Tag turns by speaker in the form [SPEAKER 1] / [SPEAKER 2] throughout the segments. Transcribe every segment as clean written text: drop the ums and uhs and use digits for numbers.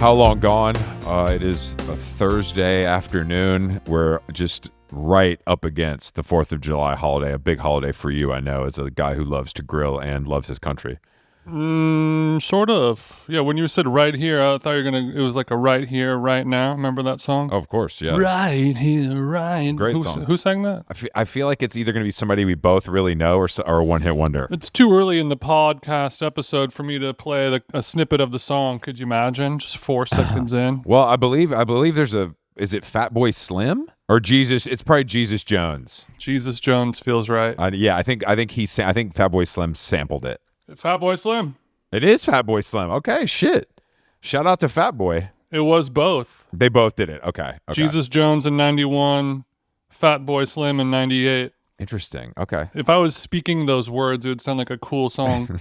[SPEAKER 1] How long gone? It is a Thursday afternoon. We're just right up against the 4th of July holiday, a big holiday for you, I know, as a guy who loves to grill and loves his country.
[SPEAKER 2] Sort of. Yeah, when you said right here, I thought it was like a right here, right now. Remember that song?
[SPEAKER 1] Oh, of course, yeah.
[SPEAKER 2] Right here, right.
[SPEAKER 1] Great song.
[SPEAKER 2] Who sang that?
[SPEAKER 1] I feel like it's either going to be somebody we both really know or a one-hit wonder.
[SPEAKER 2] It's too early in the podcast episode for me to play a snippet of the song. Could you imagine? Just 4 seconds in.
[SPEAKER 1] Well, I believe there's is it Fatboy Slim or Jesus? It's probably Jesus Jones.
[SPEAKER 2] Jesus Jones feels right.
[SPEAKER 1] Yeah, I think Fatboy Slim sampled it.
[SPEAKER 2] Fatboy Slim.
[SPEAKER 1] It is Fatboy Slim. Okay, shit. Shout out to Fatboy.
[SPEAKER 2] It was both.
[SPEAKER 1] They both did it. Okay.
[SPEAKER 2] Jesus Jones in 91, Fatboy Slim in 98.
[SPEAKER 1] Interesting. Okay.
[SPEAKER 2] If I was speaking those words, it would sound like a cool song.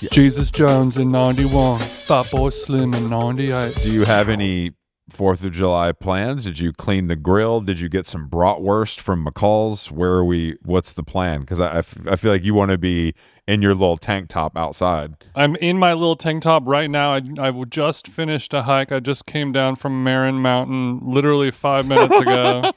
[SPEAKER 2] Yeah. Jesus Jones in 91, Fatboy Slim in 98.
[SPEAKER 1] Do you have any 4th of July plans? Did you clean the grill? Did you get some bratwurst from McCall's? Where are we? What's the plan? Because I feel like you want to be in your little tank top outside.
[SPEAKER 2] I'm in my little tank top right now. I just finished a hike. I just came down from Marin Mountain literally 5 minutes ago.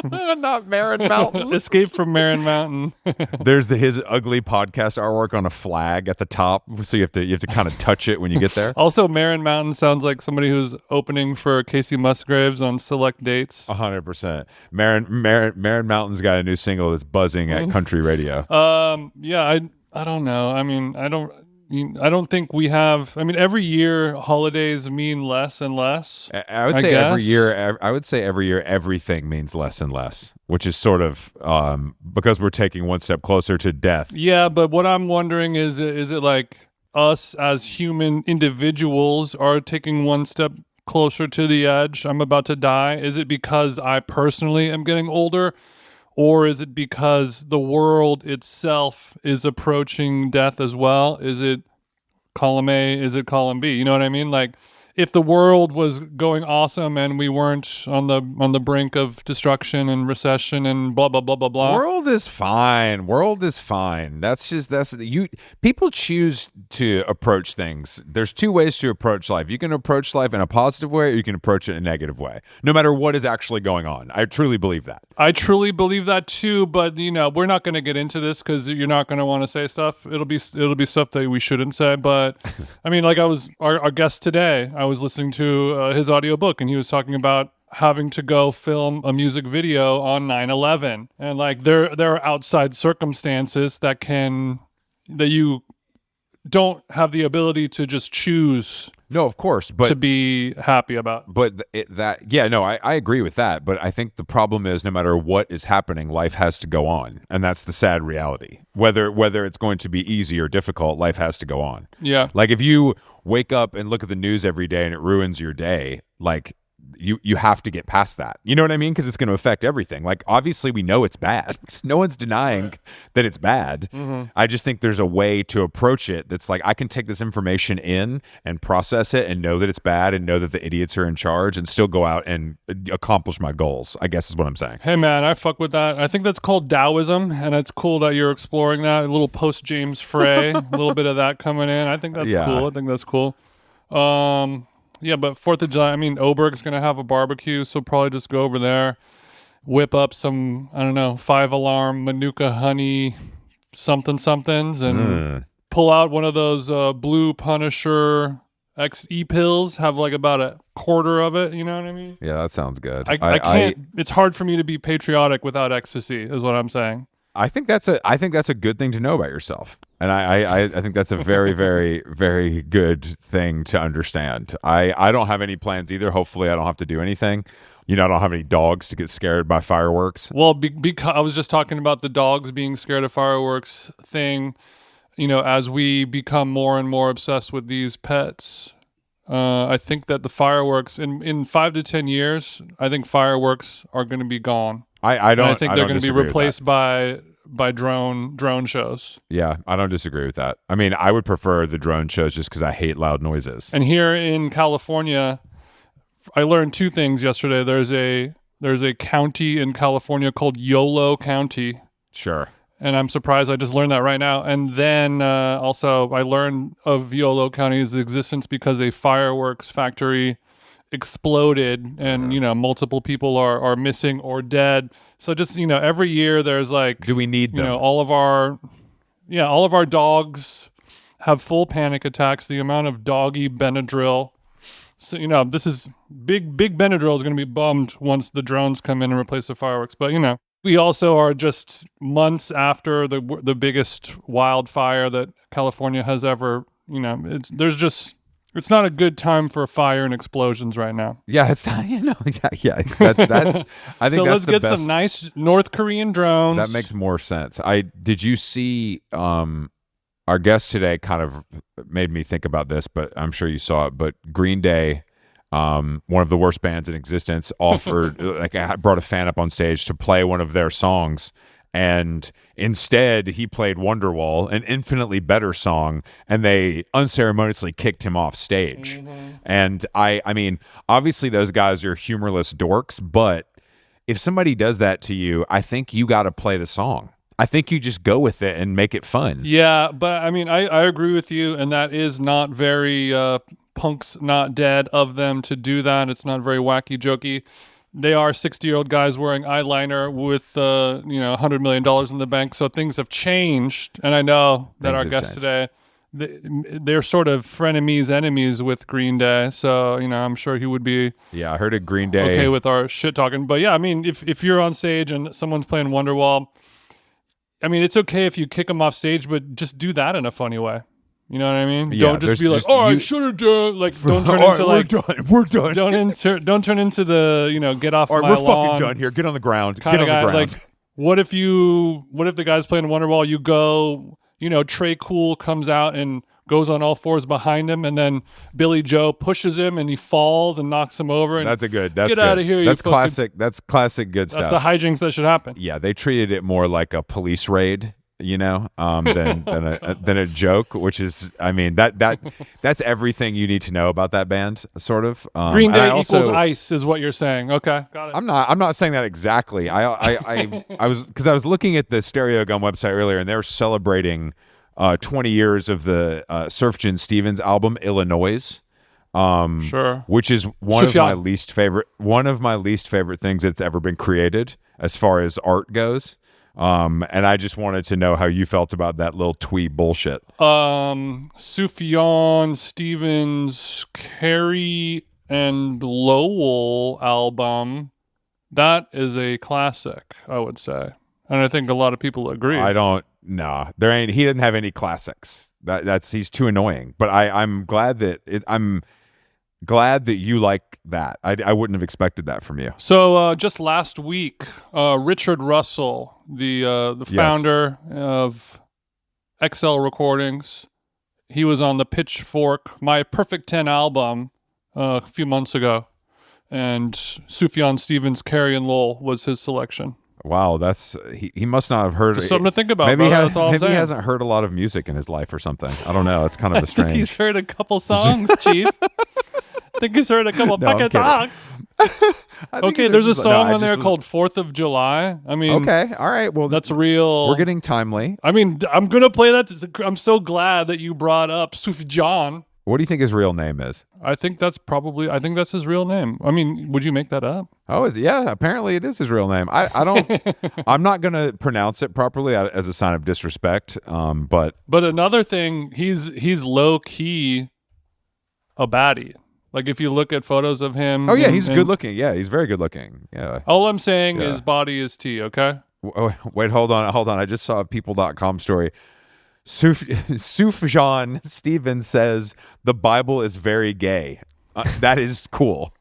[SPEAKER 1] Not Marin Mountain.
[SPEAKER 2] Escape from Marin Mountain.
[SPEAKER 1] There's his ugly podcast artwork on a flag at the top, so you have to kind of touch it when you get there.
[SPEAKER 2] Also, Marin Mountain sounds like somebody who's opening for Casey Musgraves on select dates.
[SPEAKER 1] 100%. Marin Mountain's got a new single that's buzzing at country radio.
[SPEAKER 2] Yeah, I don't know. I mean, I don't think we have. I mean, every year holidays mean less and less.
[SPEAKER 1] I would say every year. I would say every year everything means less and less, which is sort of because we're taking one step closer to death.
[SPEAKER 2] Yeah, but what I'm wondering is it like us as human individuals are taking one step closer to the edge? I'm about to die. Is it because I personally am getting older? Or is it because the world itself is approaching death as well? Is it column A? Is it column B? You know what I mean? Like, if the world was going awesome and we weren't on the brink of destruction and recession and blah blah blah blah blah.
[SPEAKER 1] World is fine. People choose to approach things. There's two ways to approach life. You can approach life in a positive way, or you can approach it in a negative way. No matter what is actually going on. I truly believe that.
[SPEAKER 2] I truly believe that too, but we're not going to get into this because you're not going to want to say stuff. It'll be stuff that we shouldn't say. But I mean, like our guest today, I was listening to his audiobook, and he was talking about having to go film a music video on 9/11, and like there are outside circumstances that you don't have the ability to just choose.
[SPEAKER 1] No, of course, but
[SPEAKER 2] to be happy about.
[SPEAKER 1] But I agree with that. But I think the problem is, no matter what is happening, life has to go on, and that's the sad reality. Whether it's going to be easy or difficult, life has to go on.
[SPEAKER 2] Yeah.
[SPEAKER 1] Like if you wake up and look at the news every day and it ruins your day, like you have to get past that. You know what I mean? Because it's going to affect everything. Like, obviously we know it's bad. No one's denying that it's bad. Mm-hmm. I just think there's a way to approach it that's like, I can take this information in and process it and know that it's bad and know that the idiots are in charge and still go out and accomplish my goals, I guess is what I'm saying.
[SPEAKER 2] Hey man, I fuck with that. I think that's called Taoism, and it's cool that you're exploring that. A little post James Frey, a little bit of that coming in. I think that's cool. I think that's cool. Yeah, but 4th of July, I mean, Oberg's going to have a barbecue, so probably just go over there, whip up some, 5-alarm Manuka honey somethings, and pull out one of those Blue Punisher XE pills, have like about a quarter of it, you know what I mean?
[SPEAKER 1] Yeah, that sounds good.
[SPEAKER 2] I can't, it's hard for me to be patriotic without ecstasy, is what I'm saying.
[SPEAKER 1] I think that's a good thing to know about yourself. And I think that's a very, very, very good thing to understand. I don't have any plans either. Hopefully I don't have to do anything. I don't have any dogs to get scared by fireworks.
[SPEAKER 2] Well, because I was just talking about the dogs being scared of fireworks thing, as we become more and more obsessed with these pets. I think that the fireworks in 5 to 10 years, I think fireworks are going to be gone.
[SPEAKER 1] I
[SPEAKER 2] think they're going to be replaced by drone shows.
[SPEAKER 1] Yeah, I don't disagree with that. I mean, I would prefer the drone shows just because I hate loud noises.
[SPEAKER 2] And here in California, I learned 2 things yesterday. There's a county in California called Yolo County.
[SPEAKER 1] Sure.
[SPEAKER 2] And I'm surprised I just learned that right now. And then also I learned of Yolo County's existence because a fireworks factory exploded and, multiple people are missing or dead. So just, every year there's like...
[SPEAKER 1] Do we need them?
[SPEAKER 2] All of our dogs have full panic attacks. The amount of doggy Benadryl. So, this is... Big Benadryl is going to be bummed once the drones come in and replace the fireworks. But, we also are just months after the biggest wildfire that California has ever, it's not a good time for fire and explosions right now.
[SPEAKER 1] Yeah, it's not, exactly. Yeah, that's I think
[SPEAKER 2] so
[SPEAKER 1] that's
[SPEAKER 2] let's get some nice North Korean drones.
[SPEAKER 1] That makes more sense. Did you see our guest today kind of made me think about this, but I'm sure you saw it, but Green Day, one of the worst bands in existence, offered I brought a fan up on stage to play one of their songs, and instead he played Wonderwall, an infinitely better song, and they unceremoniously kicked him off stage. And I mean, obviously those guys are humorless dorks, but if somebody does that to you, I think you got to play the song. I think you just go with it and make it fun.
[SPEAKER 2] Yeah, but I mean, I agree with you, and that is not very Punk's Not Dead of them to do that. It's not very wacky jokey. They are 60-year-old guys wearing eyeliner with $100 million in the bank, so things have changed. And I know that our guest today, they're sort of frenemies, enemies with Green Day, so I'm sure he would be
[SPEAKER 1] I heard a Green Day
[SPEAKER 2] okay with our shit talking. But yeah, I mean, if you're on stage and someone's playing Wonderwall, I mean, it's okay if you kick them off stage, but just do that in a funny way. You know what I mean?
[SPEAKER 1] Yeah,
[SPEAKER 2] don't just be like, I should have done. Like, don't turn into like,
[SPEAKER 1] we're done.
[SPEAKER 2] Don't turn into the get off my lawn.
[SPEAKER 1] We're fucking done here. Get on the ground. Get on the ground.
[SPEAKER 2] Like, what if the guy's playing Wonderwall? You go, Trey Cool comes out and goes on all fours behind him, and then Billy Joe pushes him and he falls and knocks him over. And
[SPEAKER 1] that's good.
[SPEAKER 2] Get out of here.
[SPEAKER 1] That's classic. That's classic good stuff.
[SPEAKER 2] That's the hijinks that should happen.
[SPEAKER 1] Yeah, they treated it more like a police raid, than a joke, which is, I mean, that's everything you need to know about that band, sort of.
[SPEAKER 2] Green Day equals ice is what you're saying. Okay, got it.
[SPEAKER 1] I'm not saying that exactly. I was looking at the Stereo Gum website earlier, and they were celebrating 20 years of the Sufjan Stevens album Illinois.
[SPEAKER 2] Sure.
[SPEAKER 1] Which is one of my least favorite things that's ever been created as far as art goes. And I just wanted to know how you felt about that little twee bullshit.
[SPEAKER 2] Sufjan Stevens, Carrie and Lowell album, that is a classic, I would say. And I think a lot of people agree.
[SPEAKER 1] He didn't have any classics. He's too annoying. But I'm glad that you like that. I wouldn't have expected that from you.
[SPEAKER 2] So just last week, Richard Russell, the founder of XL Recordings, he was on the Pitchfork My Perfect 10 album a few months ago, and Sufjan Stevens' Carrie and Lowell was his selection.
[SPEAKER 1] Wow, he must not have heard.
[SPEAKER 2] Just something to think about.
[SPEAKER 1] Maybe,
[SPEAKER 2] that's all
[SPEAKER 1] maybe he hasn't heard a lot of music in his life or something. I don't know. It's kind of a strange.
[SPEAKER 2] He's heard a couple songs, Chief. I think he's heard a couple fucking songs. Okay, there's a song on there called 4th of July. I mean,
[SPEAKER 1] okay, all right. Well,
[SPEAKER 2] that's real.
[SPEAKER 1] We're getting timely.
[SPEAKER 2] I mean, I'm going to play that. I'm so glad that you brought up Sufjan.
[SPEAKER 1] What do you think his real name is?
[SPEAKER 2] I think that's his real name. I mean, would you make that up?
[SPEAKER 1] Oh, apparently it is his real name. I don't, I'm not going to pronounce it properly as a sign of disrespect. But
[SPEAKER 2] another thing, he's low key a baddie. Like if you look at photos of him.
[SPEAKER 1] Oh yeah, he's good looking. Yeah, he's very good looking. Yeah.
[SPEAKER 2] All I'm saying is body is tea, okay?
[SPEAKER 1] Wait, hold on. I just saw a people.com story. Sufjan Stevens says the Bible is very gay. That is cool.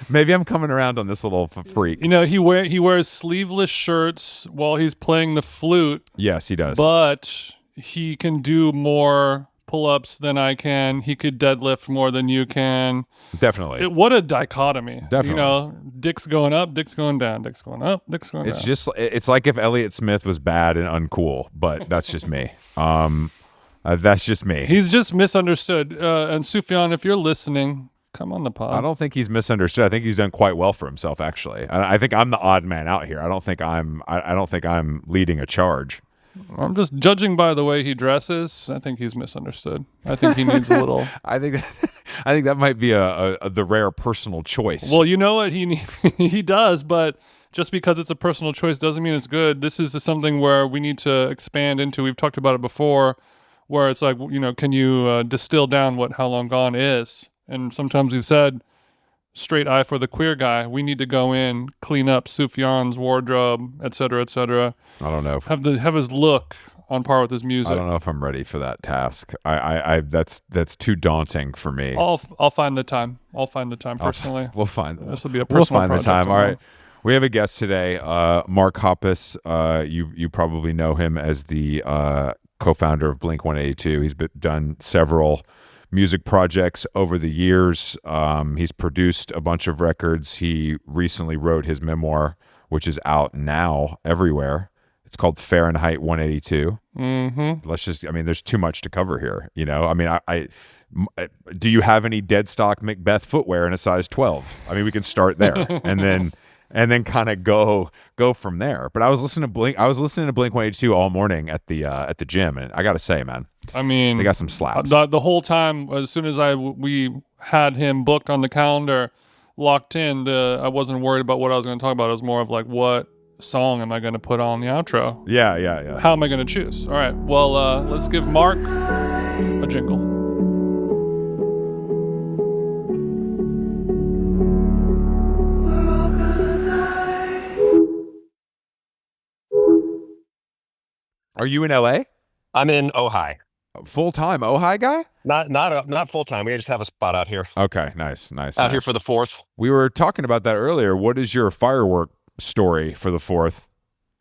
[SPEAKER 1] Maybe I'm coming around on this little freak.
[SPEAKER 2] He wears sleeveless shirts while he's playing the flute.
[SPEAKER 1] Yes, he does.
[SPEAKER 2] But he can do more pull-ups than I can. He could deadlift more than you can.
[SPEAKER 1] Definitely.
[SPEAKER 2] What a dichotomy.
[SPEAKER 1] Definitely.
[SPEAKER 2] Dick's going up, dick's going down, dick's going up, dick's going down.
[SPEAKER 1] It's like if Elliott Smith was bad and uncool, but that's just me. That's just me.
[SPEAKER 2] He's just misunderstood. And Sufjan, if you're listening, Come on the pod.
[SPEAKER 1] I don't think he's misunderstood. I think he's done quite well for himself, actually. I think I'm the odd man out here. I don't think I'm leading a charge.
[SPEAKER 2] I'm just judging by the way he dresses. I think he's misunderstood. I think he needs a little.
[SPEAKER 1] I think that might be the rare personal choice.
[SPEAKER 2] Well, you know what he does, but just because it's a personal choice doesn't mean it's good. This is something where we need to expand into. We've talked about it before, where it's like, can you distill down what How Long Gone is? And sometimes we've said, straight eye for the queer guy. We need to go in, clean up Sufjan's wardrobe, et cetera, et cetera.
[SPEAKER 1] I don't know.
[SPEAKER 2] Have his look on par with his music.
[SPEAKER 1] I don't know if I'm ready for that task. That's too daunting for me.
[SPEAKER 2] I'll find the time. I'll find the time personally.
[SPEAKER 1] We'll find.
[SPEAKER 2] This will be a personal
[SPEAKER 1] We'll find the time. All
[SPEAKER 2] mine.
[SPEAKER 1] right. We have a guest today, Mark Hoppus. You probably know him as the co-founder of Blink-182. He's done several music projects over the years. He's produced a bunch of records. He recently wrote his memoir, which is out now everywhere. It's called Fahrenheit 182.
[SPEAKER 2] Mm-hmm.
[SPEAKER 1] There's too much to cover here. Do you have any dead stock Macbeth footwear in a size 12? We can start there and then kind of go from there. But I was listening to Blink-182 all morning at the gym, and I got to say, man, they got some slaps.
[SPEAKER 2] The whole time, as soon as we had him booked on the calendar, locked in, I wasn't worried about what I was going to talk about. It was more of like, what song am I going to put on the outro?
[SPEAKER 1] Yeah.
[SPEAKER 2] How am I going to choose? All right. Well, let's give Mark a jingle.
[SPEAKER 1] Are you in LA?
[SPEAKER 3] I'm in Ojai.
[SPEAKER 1] Full-time Ojai guy?
[SPEAKER 3] Not full time. We just have a spot out here.
[SPEAKER 1] Okay, nice.
[SPEAKER 3] Out here for the 4th.
[SPEAKER 1] We were talking about that earlier. What is your firework story for the 4th?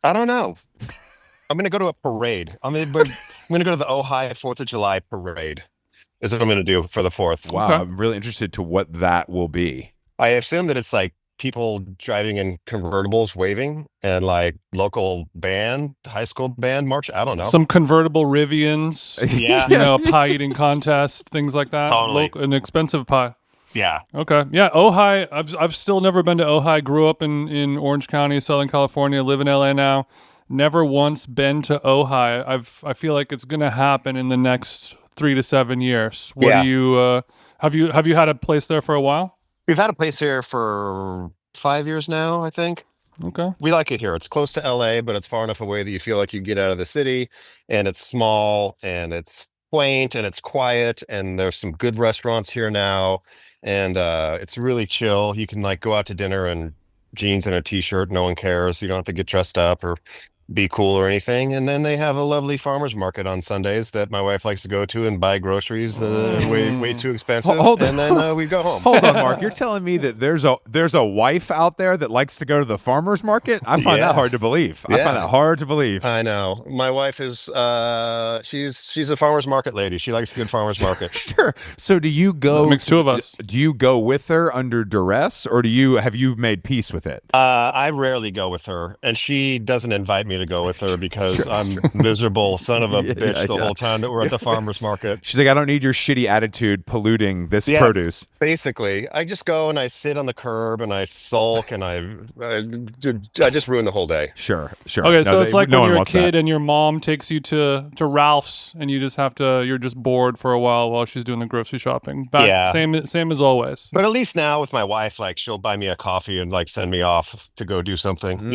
[SPEAKER 3] I don't know. I'm going to go to a parade. I'm going to go to the Ojai 4th of July parade. Is what I'm going to do for the 4th.
[SPEAKER 1] Wow,
[SPEAKER 2] Okay.
[SPEAKER 1] I'm really interested to what that will be.
[SPEAKER 3] I assume that it's like people driving in convertibles waving and like local band, high school band march. I don't know.
[SPEAKER 2] Some convertible Rivians.
[SPEAKER 3] Yeah.
[SPEAKER 2] A pie eating contest, things like that.
[SPEAKER 3] Totally.
[SPEAKER 2] An expensive pie.
[SPEAKER 3] Yeah.
[SPEAKER 2] Okay. Yeah. Ojai. I've still never been to Ojai. Grew up in Orange County, Southern California. Live in LA now. Never once been to Ojai. I feel like it's going to happen in the next 3 to 7 years. What do you have you had a place there for a while?
[SPEAKER 3] We've had a place here for 5 years now, I think.
[SPEAKER 2] Okay.
[SPEAKER 3] We like it here. It's close to LA, but it's far enough away that you feel like you get out of the city, and it's small and it's quaint and it's quiet, and there's some good restaurants here now, and it's really chill. You can like go out to dinner in jeans and a t-shirt. No one cares. You don't have to get dressed up or be cool or anything. And then they have a lovely farmer's market on Sundays that my wife likes to go to and buy groceries way too expensive. And then we go home.
[SPEAKER 1] Hold on, Mark. You're telling me that there's a wife out there that likes to go to the farmer's market? I find that hard to believe. I find that hard to believe.
[SPEAKER 3] I know. My wife is she's a farmer's market lady. She likes a good farmer's market.
[SPEAKER 1] Sure. So do you go?
[SPEAKER 2] That makes two of us.
[SPEAKER 1] Do you go with her under duress, or have you made peace with it?
[SPEAKER 3] I rarely go with her, and she doesn't invite me to go with her because I'm miserable son of a bitch the whole time that we're at the farmer's market.
[SPEAKER 1] She's like, I don't need your shitty attitude polluting this produce.
[SPEAKER 3] Basically, I just go and I sit on the curb and I sulk and I just ruin the whole day.
[SPEAKER 1] Sure.
[SPEAKER 2] Okay, so it's like when you're a kid and your mom takes you to Ralph's and you just have to, you're just bored for a while she's doing the grocery shopping. Same as always.
[SPEAKER 3] But at least now with my wife, like she'll buy me a coffee and like send me off to go do something,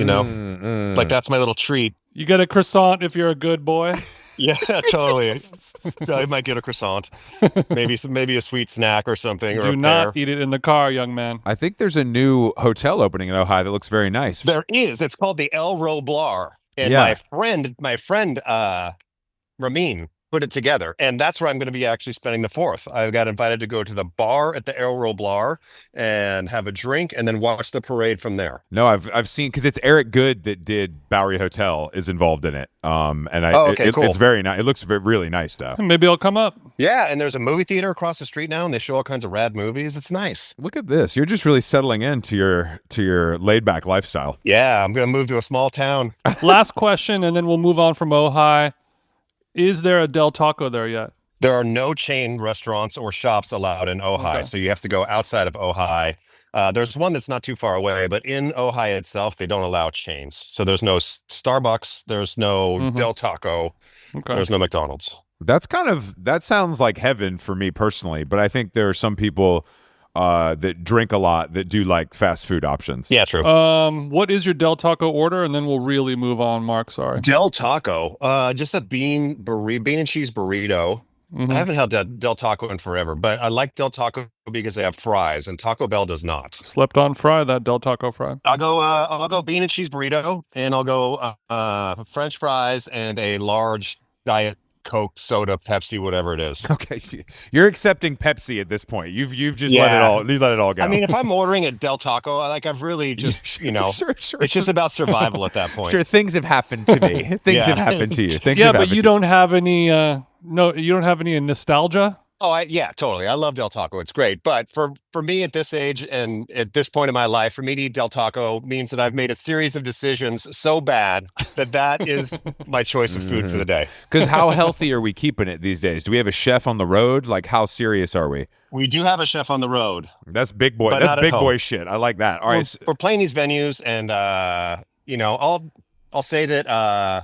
[SPEAKER 3] like that's my little treat.
[SPEAKER 2] You get a croissant if you're a good boy.
[SPEAKER 3] Yeah, totally. I might get a croissant, maybe a sweet snack or something.
[SPEAKER 2] Do not eat it in the car, young man.
[SPEAKER 1] I think there's a new hotel opening in Ojai that looks very nice.
[SPEAKER 3] There is. It's called the El Roblar, and my friend Ramin put it together, and that's where I'm going to be actually spending the 4th. I got invited to go to the bar at the El Roblar and have a drink, and then watch the parade from there.
[SPEAKER 1] No, I've seen, because it's Eric Good that did Bowery Hotel is involved in it.
[SPEAKER 3] Cool.
[SPEAKER 1] It's very nice. It looks really nice though.
[SPEAKER 2] Maybe I'll come up.
[SPEAKER 3] Yeah, and there's a movie theater across the street now, and they show all kinds of rad movies. It's nice.
[SPEAKER 1] Look at this. You're just really settling into your laid back lifestyle.
[SPEAKER 3] Yeah, I'm going to move to a small town.
[SPEAKER 2] Last question, and then we'll move on from Ojai. Is there a Del Taco there yet?
[SPEAKER 3] There are no chain restaurants or shops allowed in Ojai,
[SPEAKER 2] Okay.
[SPEAKER 3] so you have to go outside of Ojai. There's one that's not too far away, but in Ojai itself, they don't allow chains. So there's no Starbucks, there's no
[SPEAKER 2] Mm-hmm.
[SPEAKER 3] Del Taco,
[SPEAKER 2] Okay.
[SPEAKER 3] there's no McDonald's.
[SPEAKER 1] That sounds like heaven for me personally, but I think there are some people that drink a lot that do like fast food options.
[SPEAKER 3] Yeah, true.
[SPEAKER 2] What is your Del Taco order? And then we'll really move on, Mark. Sorry.
[SPEAKER 3] Del Taco, just a bean and cheese burrito. I
[SPEAKER 2] Mm-hmm.
[SPEAKER 3] haven't had Del Taco in forever, but I like Del Taco because they have fries, and Taco Bell does not.
[SPEAKER 2] Slept on fry, that Del Taco fry.
[SPEAKER 3] I'll go bean and cheese burrito, and I'll go French fries and a large Diet Coke, soda, Pepsi, whatever it is.
[SPEAKER 1] Okay, you're accepting Pepsi at this point. You've just let
[SPEAKER 3] Yeah.
[SPEAKER 1] it all go.
[SPEAKER 3] I mean, if I'm ordering at Del Taco, I've really just,
[SPEAKER 1] sure.
[SPEAKER 3] it's just about survival at that point.
[SPEAKER 1] Sure, things have happened to me. Things
[SPEAKER 3] Yeah.
[SPEAKER 1] have happened to you. Things
[SPEAKER 2] Yeah,
[SPEAKER 1] have
[SPEAKER 2] but
[SPEAKER 1] happened
[SPEAKER 2] you
[SPEAKER 1] to
[SPEAKER 2] don't have any. No, you don't have any nostalgia.
[SPEAKER 3] Oh, yeah, totally. I love Del Taco. It's great. But for me at this age and at this point in my life, for me to eat Del Taco means that I've made a series of decisions so bad that is my choice of food for the day.
[SPEAKER 1] Because how healthy are we keeping it these days? Do we have a chef on the road? Like, how serious are we?
[SPEAKER 3] We do have a chef on the road.
[SPEAKER 1] That's big boy.
[SPEAKER 3] But
[SPEAKER 1] That's
[SPEAKER 3] not at
[SPEAKER 1] big
[SPEAKER 3] home.
[SPEAKER 1] boy shit. I like that. All right. so-
[SPEAKER 3] We're playing these venues, and I'll say that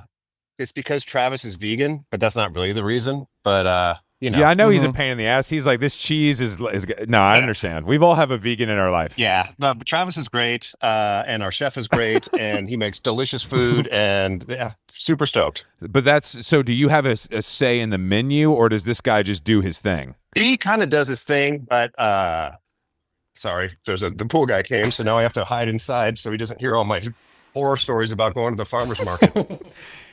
[SPEAKER 3] it's because Travis is vegan, but that's not really the reason. But
[SPEAKER 1] Yeah, I know he's a
[SPEAKER 2] Mhm.
[SPEAKER 1] pain in the ass. He's like, this cheese is no, I understand. We've all have a vegan in our life.
[SPEAKER 3] yeah, but Travis is great, and our chef is great, and he makes delicious food, and yeah, super stoked.
[SPEAKER 1] But so do you have a say in the menu, or does this guy just do his thing?
[SPEAKER 3] He kind of does his thing, but sorry, the pool guy came, so now I have to hide inside so he doesn't hear all my horror stories about going to the farmer's market.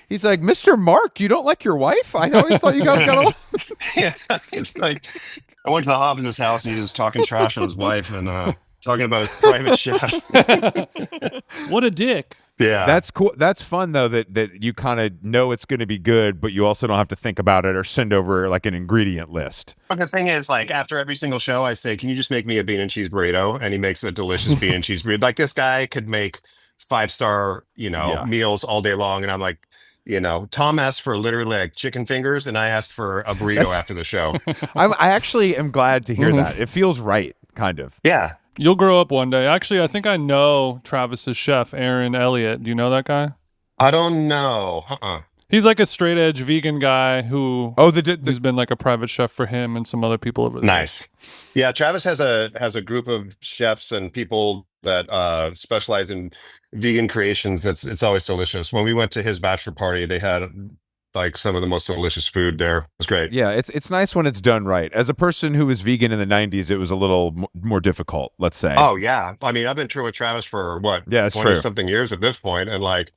[SPEAKER 1] He's like, Mr. Mark, you don't like your wife? I always thought you guys got along.
[SPEAKER 3] Yeah, it's like I went to the Hobbs' house and he was talking trash on his wife and talking about his private chef.
[SPEAKER 2] What a dick.
[SPEAKER 3] Yeah,
[SPEAKER 1] That's cool. That's fun though that you kind of know it's going to be good, but you also don't have to think about it or send over like an ingredient list.
[SPEAKER 3] but the thing is, like after every single show, I say, "Can you just make me a bean and cheese burrito?" And he makes a delicious bean and cheese burrito. Like this guy could make 5-star,
[SPEAKER 1] Yeah.
[SPEAKER 3] meals all day long, and I'm like. Tom asked for literally like chicken fingers, and I asked for a burrito after the show.
[SPEAKER 1] I actually am glad to hear
[SPEAKER 2] Mhm.
[SPEAKER 1] that. It feels right, kind of.
[SPEAKER 3] Yeah.
[SPEAKER 2] You'll grow up one day. Actually, I think I know Travis's chef, Aaron Elliott. Do you know that guy?
[SPEAKER 3] I don't know.
[SPEAKER 2] He's like a straight edge vegan guy who
[SPEAKER 1] Oh,
[SPEAKER 2] who's been like a private chef for him and some other people over there.
[SPEAKER 3] Nice. Yeah, Travis has a group of chefs and people that specialize in vegan creations. It's always delicious. When we went to his bachelor party, they had like some of the most delicious food there. It was great.
[SPEAKER 1] Yeah, it's nice when it's done right. As a person who was vegan in the 90s, it was a little more difficult, let's say.
[SPEAKER 3] Oh yeah. I mean, I've been true with Travis for what?
[SPEAKER 1] Yeah, it's
[SPEAKER 3] 20
[SPEAKER 1] true.
[SPEAKER 3] something years at this point, and like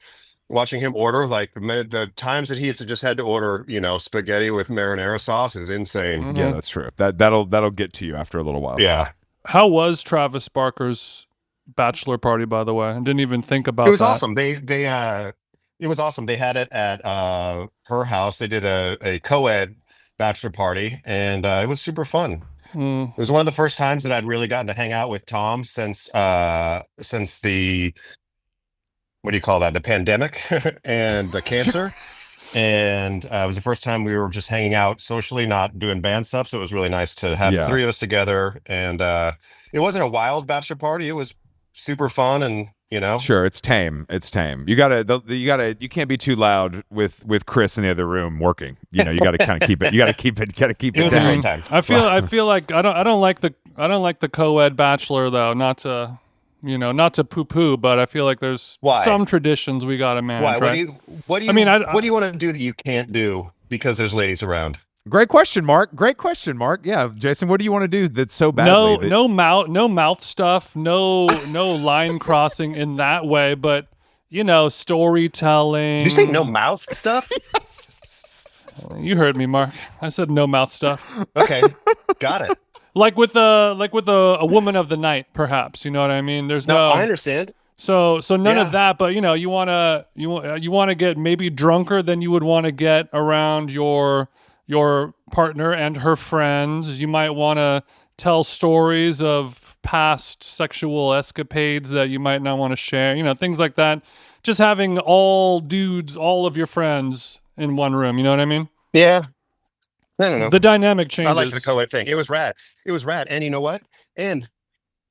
[SPEAKER 3] watching him order, like the times that he's just had to order, spaghetti with marinara sauce is insane.
[SPEAKER 2] Mhm.
[SPEAKER 1] Yeah, that's true. That'll get to you after a little while.
[SPEAKER 3] Yeah.
[SPEAKER 2] How was Travis Barker's bachelor party, by the way? I didn't even think about
[SPEAKER 3] It was
[SPEAKER 2] that.
[SPEAKER 3] awesome. It was awesome. They had it at her house. They did a co-ed bachelor party, and it was super fun.
[SPEAKER 2] Mm.
[SPEAKER 3] It was one of the first times that I'd really gotten to hang out with Tom since the what do you call that? The pandemic and the cancer. And it was the first time we were just hanging out socially, not doing band stuff. So it was really nice to have the
[SPEAKER 1] Yeah.
[SPEAKER 3] three of us together. And it wasn't a wild bachelor party. It was super fun, and
[SPEAKER 1] Sure, it's tame. It's tame. You you can't be too loud with Chris in the other room working. You gotta kind of keep it. You gotta keep it
[SPEAKER 3] it
[SPEAKER 1] it
[SPEAKER 3] was a
[SPEAKER 1] down.
[SPEAKER 3] great time.
[SPEAKER 2] I feel like I don't like the co-ed bachelor though. Not to poo poo, but I feel like there's
[SPEAKER 3] Why?
[SPEAKER 2] some traditions we gotta manage.
[SPEAKER 3] Why?
[SPEAKER 2] Right?
[SPEAKER 3] What do you
[SPEAKER 2] I mean,
[SPEAKER 3] what do you want to do that you can't do because there's ladies around?
[SPEAKER 1] Great question, Mark. Great question, Mark. Yeah, Jason, what do you want to do that's so badly?
[SPEAKER 2] No mouth stuff, no line crossing in that way, but storytelling.
[SPEAKER 3] Did you say no mouth stuff?
[SPEAKER 2] You heard me, Mark. I said no mouth stuff.
[SPEAKER 3] Okay, got it.
[SPEAKER 2] Like with a woman of the night, perhaps. You know what I mean? There's
[SPEAKER 3] No,
[SPEAKER 2] no
[SPEAKER 3] I understand.
[SPEAKER 2] So none
[SPEAKER 3] Yeah.
[SPEAKER 2] of that, but you want to get maybe drunker than you would want to get around your partner and her friends. You might want to tell stories of past sexual escapades that you might not want to share, things like that. Just having all dudes, all of your friends in one room, you know what I mean?
[SPEAKER 3] Yeah. I don't know.
[SPEAKER 2] The dynamic
[SPEAKER 3] I
[SPEAKER 2] changes.
[SPEAKER 3] liked the co-ed thing. It was rad. And you know what? And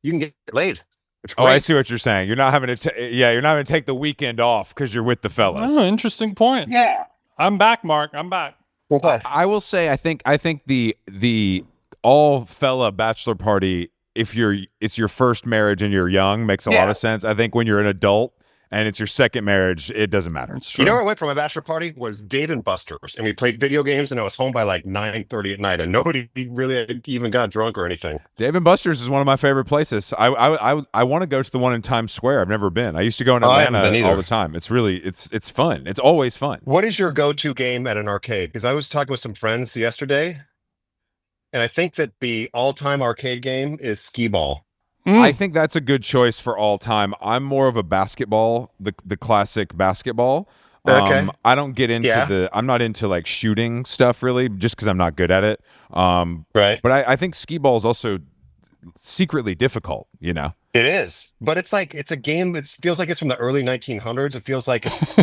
[SPEAKER 3] you can get laid. It's great.
[SPEAKER 1] Oh, I see what you're saying. You're not having to. You're not having to take the weekend off because you're with the fellas.
[SPEAKER 2] Oh, interesting point.
[SPEAKER 3] Yeah.
[SPEAKER 2] I'm back, Mark. I'm back.
[SPEAKER 3] Okay.
[SPEAKER 1] I will say, I think the all fella bachelor party, if it's your first marriage and you're young, makes a lot of sense. I think when you're an adult and it's your second marriage, it doesn't matter.
[SPEAKER 3] You know where I went for my bachelor party was Dave and Buster's, and we played video games, and I was home by like 9:30 at night, and nobody really even got drunk or anything.
[SPEAKER 1] Dave and Buster's is one of my favorite places. I want to go to the one in Times Square. I've never been. I used to go in Atlanta all the time. It's really it's fun. It's always fun.
[SPEAKER 3] What is your go-to game at an arcade? Because I was talking with some friends yesterday, and I think that the all-time arcade game is skee ball.
[SPEAKER 1] I think that's a good choice for all time. I'm more of a basketball, the classic basketball.
[SPEAKER 3] Okay.
[SPEAKER 1] I don't get into I'm not into like shooting stuff really, just because I'm not good at it.
[SPEAKER 3] Right.
[SPEAKER 1] But I think skee ball is also secretly difficult, you know?
[SPEAKER 3] It is, but it's a game. It feels like it's from the early 1900s. It feels like it's,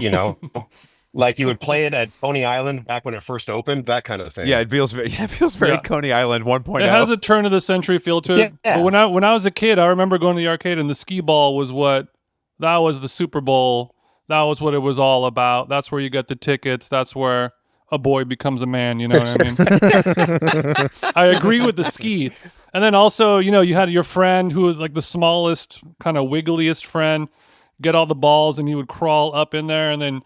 [SPEAKER 3] like you would play it at Coney Island back when it first opened, that kind of thing.
[SPEAKER 1] Yeah, it feels very Coney Island 1.0.
[SPEAKER 2] It has a turn of the century feel to it.
[SPEAKER 3] Yeah.
[SPEAKER 2] But when I was a kid, I remember going to the arcade and the skee ball was that was the Super Bowl. That was what it was all about. That's where you get the tickets. That's where a boy becomes a man. You know what I mean? I agree with the skee. And then also, you had your friend who was like the smallest, kind of wiggliest friend, get all the balls, and he would crawl up in there and then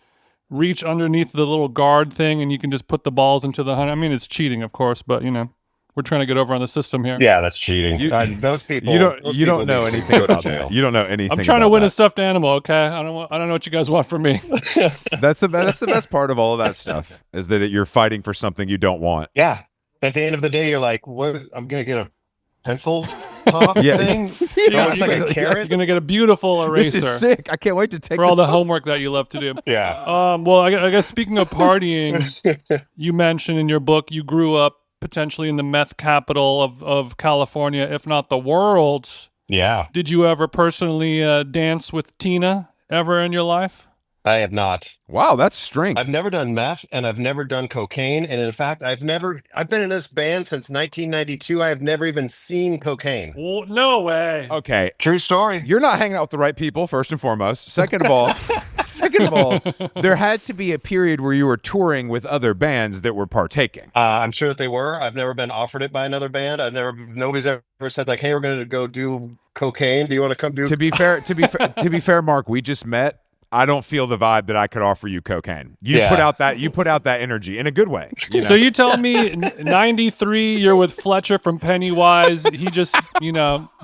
[SPEAKER 2] reach underneath the little guard thing, and you can just put the balls into the hunt. I mean, it's cheating, of course, but we're trying to get over on the system here.
[SPEAKER 3] Yeah, that's cheating. Those people.
[SPEAKER 1] You don't know anything about that. You don't know anything.
[SPEAKER 2] I'm trying to win
[SPEAKER 1] a
[SPEAKER 2] a stuffed animal. Okay, I don't know what you guys want from me.
[SPEAKER 1] That's the best part of all of that stuff is that you're fighting for something you don't want.
[SPEAKER 3] Yeah. At the end of the day, you're like, "What? I'm gonna get a pencil pop thing? It's like a carrot.
[SPEAKER 2] You're gonna get a beautiful eraser.
[SPEAKER 1] This is sick. I can't wait to take
[SPEAKER 2] for all
[SPEAKER 1] this
[SPEAKER 2] the homework that you love to do.
[SPEAKER 3] Yeah.
[SPEAKER 2] Well, I guess speaking of partying, you mentioned in your book you grew up potentially in the meth capital of California, if not the world.
[SPEAKER 3] Yeah.
[SPEAKER 2] Did you ever personally dance with Tina ever in your life?
[SPEAKER 3] I have not.
[SPEAKER 1] Wow, that's strength.
[SPEAKER 3] I've never done meth, and I've never done cocaine, and in fact, I've been in this band since 1992. I have never even seen cocaine.
[SPEAKER 2] Well, no way.
[SPEAKER 1] Okay.
[SPEAKER 3] True story.
[SPEAKER 1] You're not hanging out with the right people, first and foremost. Second of all, there had to be a period where you were touring with other bands that were partaking.
[SPEAKER 3] I'm sure that they were. I've never been offered it by another band. Nobody's ever said like, "Hey, we're going to go do cocaine. Do you want to come do?"
[SPEAKER 1] To be fair, Mark, we just met. I don't feel the vibe that I could offer you cocaine. You put out that energy in a good way.
[SPEAKER 2] So you tell me 93, you're with Fletcher from Pennywise. He just,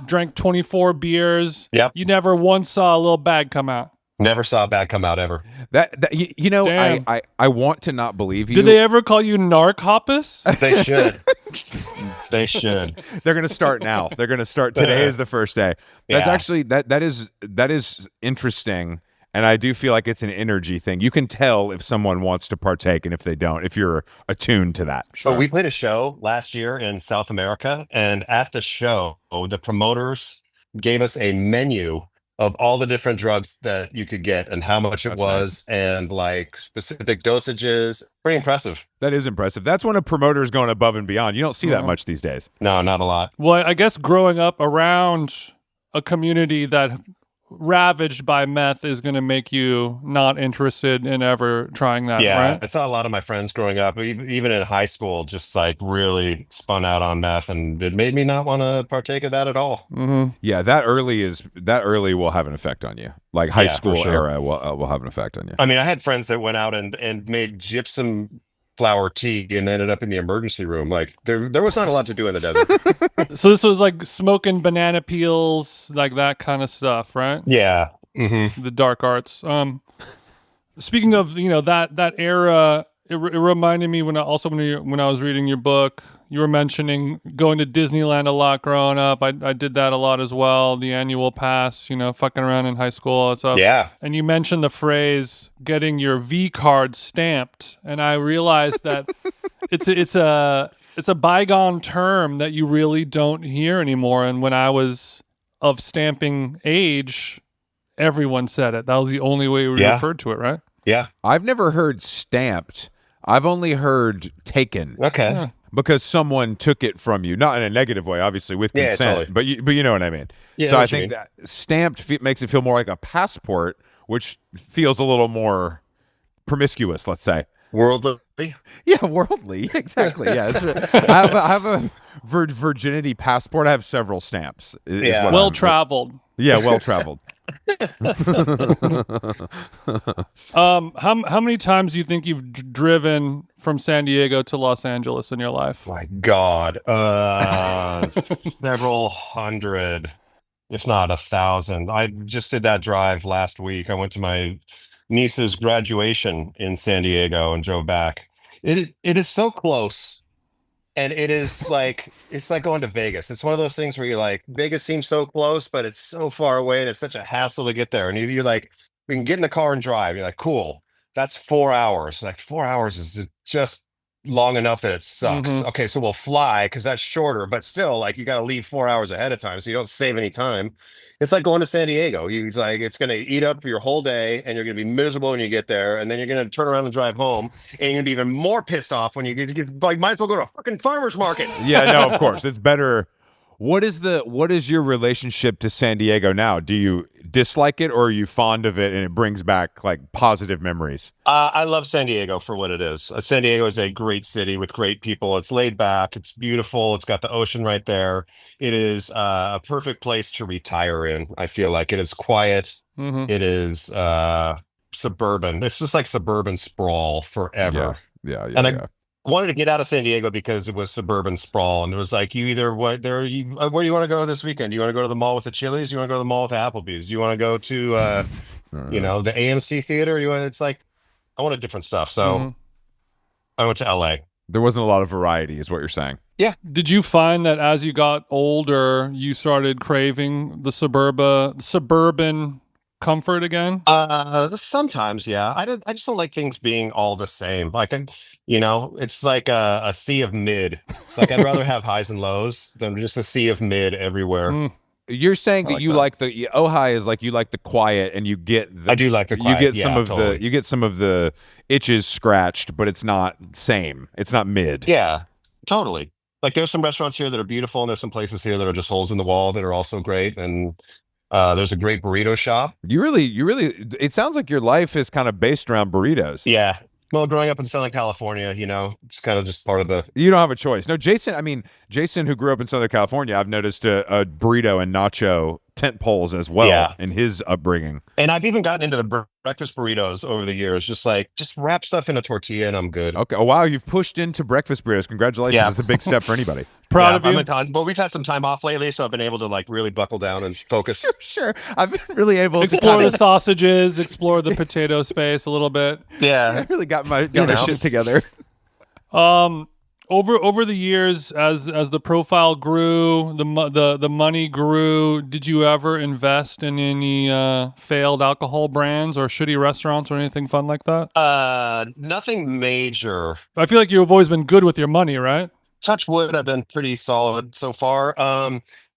[SPEAKER 2] drank 24 beers.
[SPEAKER 3] Yep.
[SPEAKER 2] You never once saw a little bag come out.
[SPEAKER 3] Never saw a bag come out ever.
[SPEAKER 1] I want to not believe you.
[SPEAKER 2] Did they ever call you Narc Hoppus?
[SPEAKER 3] They should. They should.
[SPEAKER 1] They're going to start now. They're going to start. Today is the first day. That's actually that is interesting. And I do feel like it's an energy thing. You can tell if someone wants to partake and if they don't, if you're attuned to that.
[SPEAKER 3] Sure. We played a show last year in South America, and at the show, the promoters gave us a menu of all the different drugs that you could get and how much it was, and like specific dosages. Pretty impressive.
[SPEAKER 1] That is impressive. That's when a promoter is going above and beyond. You don't see that much these days.
[SPEAKER 3] No, not a lot.
[SPEAKER 2] Well, I guess growing up around a community that ravaged by meth is going to make you not interested in ever trying that, right?
[SPEAKER 3] I saw a lot of my friends growing up, even in high school, just like really spun out on meth, and it made me not want to partake of that at all.
[SPEAKER 2] Mm-hmm.
[SPEAKER 1] Yeah, that early will have an effect on you. Like high school era will have an effect on you.
[SPEAKER 3] I mean, I had friends that went out and made gypsum flower tea and ended up in the emergency room. Like there was not a lot to do in the desert.
[SPEAKER 2] So this was like smoking banana peels, like that kind of stuff, right?
[SPEAKER 3] Yeah. Mm-hmm.
[SPEAKER 2] The dark arts. Speaking of, that era, it reminded me when I was reading your book, you were mentioning going to Disneyland a lot growing up. I did that a lot as well. The annual pass, fucking around in high school, all that stuff.
[SPEAKER 3] Yeah.
[SPEAKER 2] And you mentioned the phrase getting your V card stamped, and I realized that it's a bygone term that you really don't hear anymore. And when I was of stamping age, everyone said it. That was the only way we referred to it, right?
[SPEAKER 3] Yeah.
[SPEAKER 1] I've never heard stamped. I've only heard taken.
[SPEAKER 3] Okay.
[SPEAKER 2] Yeah.
[SPEAKER 1] because someone took it from you, not in a negative way, obviously with
[SPEAKER 3] Yeah,
[SPEAKER 1] consent,
[SPEAKER 3] totally.
[SPEAKER 1] but you know what I mean.
[SPEAKER 3] Yeah, I
[SPEAKER 1] So
[SPEAKER 3] know
[SPEAKER 1] I
[SPEAKER 3] what you
[SPEAKER 1] think
[SPEAKER 3] mean.
[SPEAKER 1] that stamped makes it feel more like a passport, which feels a little more promiscuous, let's say.
[SPEAKER 3] Worldly.
[SPEAKER 1] Yeah, worldly, exactly. Yeah, I have a virginity passport. I have several stamps. Is
[SPEAKER 3] Yeah.
[SPEAKER 1] what
[SPEAKER 2] Well
[SPEAKER 1] I'm.
[SPEAKER 2] traveled.
[SPEAKER 1] Yeah, well traveled.
[SPEAKER 2] How many times do you think you've driven from San Diego to Los Angeles in your life?
[SPEAKER 3] My God. Several hundred, if not 1,000. I just did that drive last week. I went to my niece's graduation in San Diego and drove back. It is so close. And it is like it's like going to Vegas. It's one of those things where you're like, Vegas seems so close, but it's so far away and it's such a hassle to get there. And either you're like, we can get in the car and drive. You're like, cool, that's 4 hours. Like 4 hours is just long enough that it sucks.
[SPEAKER 2] Mhm.
[SPEAKER 3] Okay, so we'll fly because that's shorter, but still, like you got to leave 4 hours ahead of time so you don't save any time. It's like going to San Diego. It's like it's going to eat up your whole day, and you're going to be miserable when you get there, and then you're going to turn around and drive home, and you're going to be even more pissed off when you get like might as well go to a fucking farmer's market.
[SPEAKER 1] Yeah, no, of course. It's better. What is your relationship to San Diego now? Do you dislike it or are you fond of it and it brings back like positive memories?
[SPEAKER 3] I love San Diego for what it is. San Diego is a great city with great people. It's laid back. It's beautiful. It's got the ocean right there. It is a perfect place to retire in. I feel like it is quiet.
[SPEAKER 2] Mhm.
[SPEAKER 3] It is suburban. It's just like suburban sprawl forever.
[SPEAKER 1] Yeah,
[SPEAKER 3] And I wanted to get out of San Diego because it was suburban sprawl, and it was like you either where do you want to go this weekend? Do you want to go to the mall with the Chili's? Do you want to go to the mall with the Applebee's? Do you want to go to the AMC theater? It's like I wanted different stuff, so
[SPEAKER 2] Mhm.
[SPEAKER 3] I went to LA.
[SPEAKER 1] There wasn't a lot of variety, is what you're saying.
[SPEAKER 2] Did you find that as you got older, you started craving the suburban comfort again?
[SPEAKER 3] Sometimes, yeah. I just don't like things being all the same. Like, it's like a sea of mid. Like, I'd rather have highs and lows than just a sea of mid everywhere.
[SPEAKER 2] Mm.
[SPEAKER 1] You're saying
[SPEAKER 3] I
[SPEAKER 1] that
[SPEAKER 3] like
[SPEAKER 1] you
[SPEAKER 3] that.
[SPEAKER 1] like the Ojai is like you like the quiet and you get the
[SPEAKER 3] I do like the
[SPEAKER 1] you
[SPEAKER 3] quiet.
[SPEAKER 1] get some
[SPEAKER 3] Yeah,
[SPEAKER 1] of
[SPEAKER 3] totally.
[SPEAKER 1] you get some of the itches scratched, but it's not same. It's not mid.
[SPEAKER 3] Yeah, totally. Like, there's some restaurants here that are beautiful, and there's some places here that are just holes in the wall that are also great. And there's a great burrito shop.
[SPEAKER 1] You really it sounds like your life is kind of based around burritos.
[SPEAKER 3] Yeah. Well, growing up in Southern California, it's kind of just part of the.
[SPEAKER 1] You don't have a choice. No, Jason, who grew up in Southern California, I've noticed a burrito and nacho tent poles as well
[SPEAKER 3] Yeah.
[SPEAKER 1] in his upbringing.
[SPEAKER 3] And I've even gotten into the breakfast burritos over the years, just wrap stuff in a tortilla and I'm good.
[SPEAKER 1] Okay. Oh, wow. You've pushed into breakfast burritos. Congratulations.
[SPEAKER 3] Yeah.
[SPEAKER 1] That's a big step for anybody.
[SPEAKER 2] Proud of you.
[SPEAKER 3] But we've had some time off lately, so I've been able to like really buckle down and focus.
[SPEAKER 1] Sure. I've been really able
[SPEAKER 2] Explore
[SPEAKER 1] to
[SPEAKER 2] the sausages, explore the potato space a little bit.
[SPEAKER 3] Yeah.
[SPEAKER 1] I really got my
[SPEAKER 3] know.
[SPEAKER 1] shit together.
[SPEAKER 2] Over the years, as the profile grew, the money grew. Did you ever invest in any failed alcohol brands or shitty restaurants or anything fun like that?
[SPEAKER 3] Nothing major.
[SPEAKER 2] I feel like you've always been good with your money, right?
[SPEAKER 3] Touch wood, I've been pretty solid so far.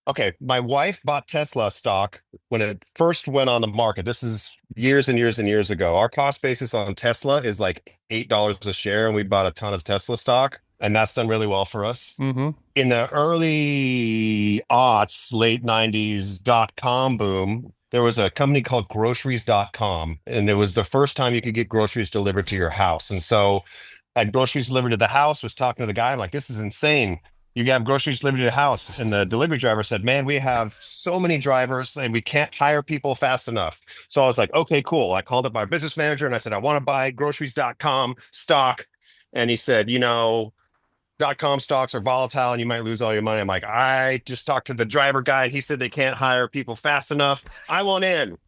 [SPEAKER 3] Okay, my wife bought Tesla stock when it first went on the market. This is years and years and years ago. Our cost basis on Tesla is like $8 a share, and we bought a ton of Tesla stock, and that's done really well for us.
[SPEAKER 2] Mm-hmm.
[SPEAKER 3] In the early aughts, late 90s .com boom, there was a company called groceries.com, and it was the first time you could get groceries delivered to your house. And so I had groceries delivered to the house, was talking to the guy. I'm like, this is insane. You have groceries delivered to the house. And the delivery driver said, man, we have so many drivers and we can't hire people fast enough. So I was like, okay, cool. I called up my business manager and I said, I want to buy groceries.com stock. And he said, .com stocks are volatile and you might lose all your money. I'm like, I just talked to the driver guy and he said they can't hire people fast enough. I want in.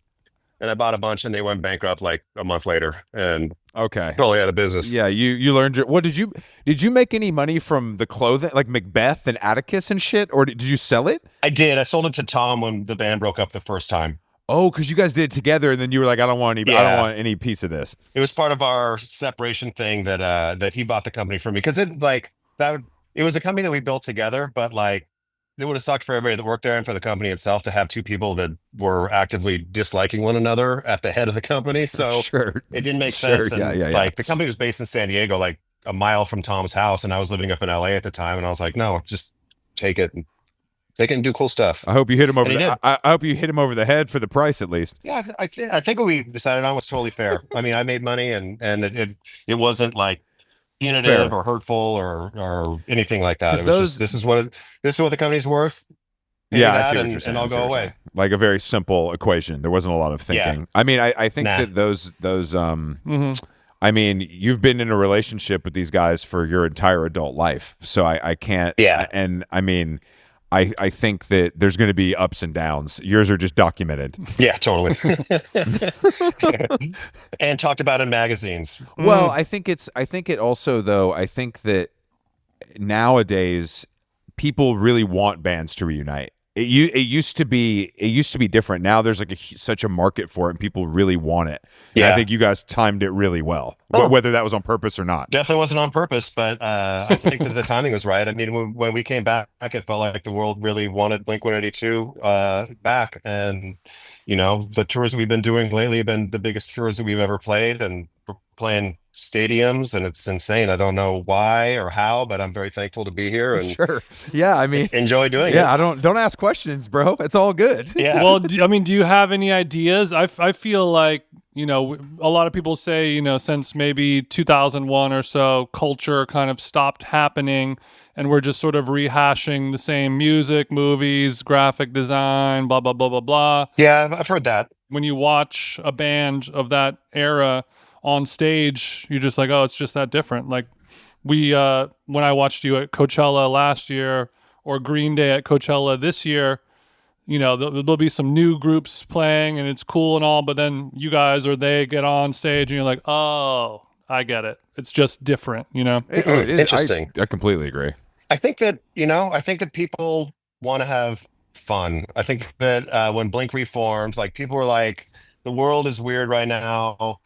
[SPEAKER 3] And I bought a bunch and they went bankrupt like a month later and
[SPEAKER 1] Okay.
[SPEAKER 3] totally out of business.
[SPEAKER 1] Yeah, you learned your. What did you make any money from the clothing, like Macbeth and Atticus and shit, or did you sell it?
[SPEAKER 3] I did. I sold it to Tom when the band broke up the first time.
[SPEAKER 1] Oh, because you guys did it together, and then you were like, I don't want any piece of this.
[SPEAKER 3] It was part of our separation thing that he bought the company from me because it was a company that we built together, but like it would have sucked for everybody that worked there and for the company itself to have two people that were actively disliking one another at the head of the company. So
[SPEAKER 1] Sure.
[SPEAKER 3] it didn't make
[SPEAKER 1] Sure,
[SPEAKER 3] sense. And
[SPEAKER 1] yeah.
[SPEAKER 3] like the company was based in San Diego. Like a mile from Tom's house, and I was living up in LA at the time, and I was like, no, just take it and do cool stuff.
[SPEAKER 1] I hope you hit him over
[SPEAKER 3] And he did.
[SPEAKER 1] I hope you hit him over the head for the price at least.
[SPEAKER 3] Yeah, I think what we decided on was totally fair. I mean, I made money, and it wasn't like punitive
[SPEAKER 1] Fair.
[SPEAKER 3] or hurtful or anything like that.
[SPEAKER 1] 'Cause
[SPEAKER 3] It was
[SPEAKER 1] those-
[SPEAKER 3] just this is what the company's worth. Pay
[SPEAKER 1] Yeah, I
[SPEAKER 3] that,
[SPEAKER 1] see what you're saying.
[SPEAKER 3] and
[SPEAKER 1] I
[SPEAKER 3] I'll
[SPEAKER 1] see
[SPEAKER 3] go
[SPEAKER 1] what you're
[SPEAKER 3] away.
[SPEAKER 1] saying. Like a very simple equation. There wasn't a lot of thinking.
[SPEAKER 3] Yeah.
[SPEAKER 1] I mean, I think
[SPEAKER 3] Nah.
[SPEAKER 1] that those I mean, you've been in a relationship with these guys for your entire adult life. So I can't
[SPEAKER 3] Yeah.
[SPEAKER 1] and I mean I think that there's going to be ups and downs. Yours are just documented.
[SPEAKER 3] Yeah, totally. And talked about in magazines.
[SPEAKER 1] Well, I think it also though, I think that nowadays people really want bands to reunite. It used to be different. Now there's like such a market for it and people really want it. And
[SPEAKER 3] Yeah.
[SPEAKER 1] I think you guys timed it really well.
[SPEAKER 3] Oh.
[SPEAKER 1] Whether that was on purpose or not.
[SPEAKER 3] Definitely wasn't on purpose, but I think that the timing was right. I mean, when we came back, it felt like the world really wanted Blink-182 back. And, the tours we've been doing lately have been the biggest tours that we've ever played. And we're playing stadiums, and it's insane. I don't know why or how, but I'm very thankful to be here and
[SPEAKER 1] Sure. Yeah, I mean
[SPEAKER 3] enjoy doing
[SPEAKER 1] yeah,
[SPEAKER 3] it.
[SPEAKER 1] I don't ask questions, bro. It's all good.
[SPEAKER 3] Yeah.
[SPEAKER 2] Well, do you have any ideas? I feel like, a lot of people say, since maybe 2001 or so, culture kind of stopped happening and we're just sort of rehashing the same music, movies, graphic design, blah, blah, blah, blah, blah.
[SPEAKER 3] Yeah, I've heard that.
[SPEAKER 2] When you watch a band of that era on stage, you're just like, oh, it's just that different. Like when I watched you at Coachella last year or Green Day at Coachella this year, there'll be some new groups playing and it's cool and all, but then you guys or they get on stage and you're like, oh, I get it. It's just different,
[SPEAKER 1] It is.
[SPEAKER 3] Interesting.
[SPEAKER 1] I completely agree.
[SPEAKER 3] I think that people want to have fun. I think that when Blink reformed, like people were like, the world is weird right now.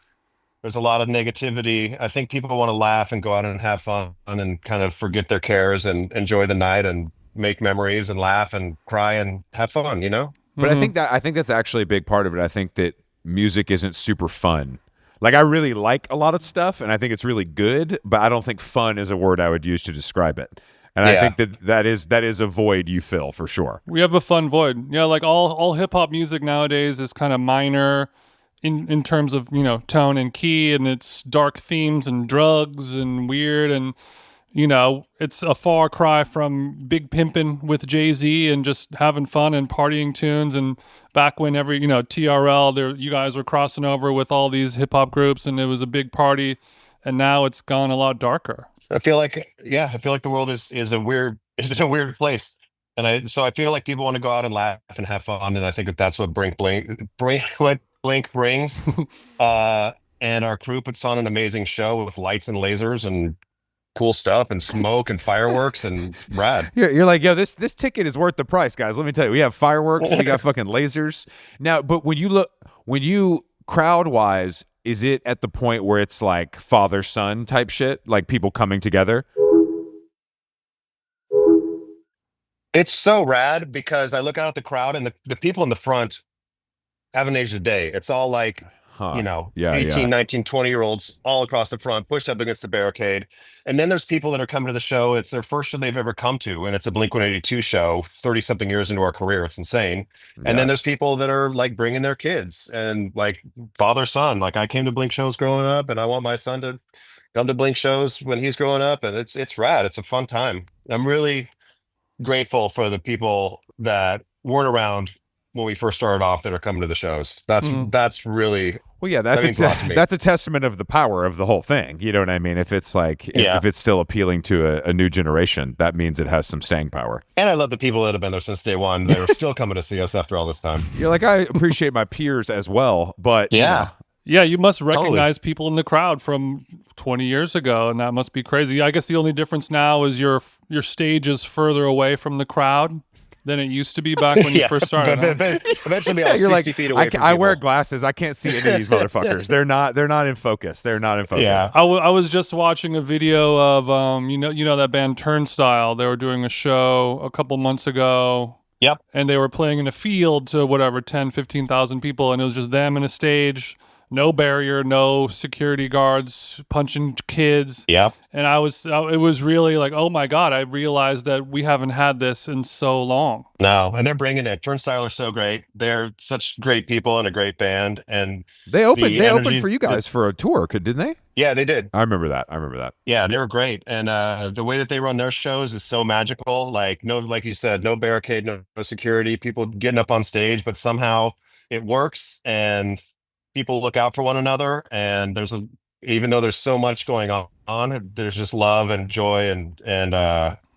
[SPEAKER 3] There's a lot of negativity. I think people want to laugh and go out and have fun and kind of forget their cares and enjoy the night and make memories and laugh and cry and have fun,
[SPEAKER 1] But I think that's actually a big part of it. I think that music isn't super fun. Like I really like a lot of stuff and I think it's really good, but I don't think fun is a word I would use to describe it. And I
[SPEAKER 3] Yeah.
[SPEAKER 1] think that is a void you fill for sure.
[SPEAKER 2] We have a fun void. Yeah, like all hip hop music nowadays is kind of minor in terms of, tone and key, and it's dark themes and drugs and weird, and it's a far cry from Big Pimpin' with Jay-Z and just having fun and partying tunes. And back when every, TRL, you guys were crossing over with all these hip hop groups and it was a big party, and now it's gone a lot darker.
[SPEAKER 3] I feel like the world is in a weird place. And I feel like people want to go out and laugh and have fun. And I think that's what Blink brings. And our crew puts on an amazing show with lights and lasers and cool stuff and smoke and fireworks, and it's rad.
[SPEAKER 1] You're like, yo, this ticket is worth the price, guys. Let me tell you, we have fireworks, we got fucking lasers. Now, but when you crowd wise, is it at the point where it's like father son type shit, like people coming together?
[SPEAKER 3] It's so rad because I look out at the crowd and the people in the front haven't aged a day. It's all like,
[SPEAKER 1] Yeah,
[SPEAKER 3] 18, 19, 20-year-olds all across the front, pushed up against the barricade. And then there's people that are coming to the show. It's their first show they've ever come to. And it's a Blink-182 show, 30-something years into our career. It's insane. And then there's people that are like bringing their kids and like father, son. Like I came to Blink shows growing up and I want my son to come to Blink shows when he's growing up. And it's rad. It's a fun time. I'm really grateful for the people that weren't around when we first started off that are coming to the shows. That's really
[SPEAKER 1] well, yeah,
[SPEAKER 3] that means a lot to me.
[SPEAKER 1] that's a testament of the power of the whole thing. You know what I mean? If it's like if it's still appealing to a new generation, that means it has some staying power.
[SPEAKER 3] And I love the people that have been there since day one. They're still coming to see us after all this time.
[SPEAKER 1] You're like, I appreciate my peers as well, but
[SPEAKER 3] Yeah.
[SPEAKER 2] Yeah, you must recognize people in the crowd from 20 years ago, and that must be crazy. I guess the only difference now is your stage is further away from the crowd than it used to be back when you first started.
[SPEAKER 3] Eventually, I'll
[SPEAKER 1] you're
[SPEAKER 3] 60
[SPEAKER 1] like,
[SPEAKER 3] feet away from
[SPEAKER 1] I wear
[SPEAKER 3] people.
[SPEAKER 1] glasses. I can't see any of these motherfuckers. They're not in focus. They're not in focus.
[SPEAKER 3] Yeah.
[SPEAKER 2] I was just watching a video of you know that band Turnstile. They were doing a show a couple months ago.
[SPEAKER 3] Yep.
[SPEAKER 2] And they were playing in a field to whatever 10, 15,000 people, and it was just them and a stage. no barrier, no security guards punching kids.
[SPEAKER 3] Yep.
[SPEAKER 2] And it was really like, oh my God, I realized that we haven't had this in so long.
[SPEAKER 3] No, and they're bringing it. Turnstile are so great. They're such great people and a great band. And
[SPEAKER 1] They opened
[SPEAKER 3] energy,
[SPEAKER 1] for you guys for a tour, didn't they?
[SPEAKER 3] Yeah, they did.
[SPEAKER 1] I remember that.
[SPEAKER 3] Yeah, they were great. And the way that they run their shows is so magical. Like like you said, no barricade, no security, people getting up on stage, but somehow it works and people look out for one another. And even though there's so much going on, there's just love and joy and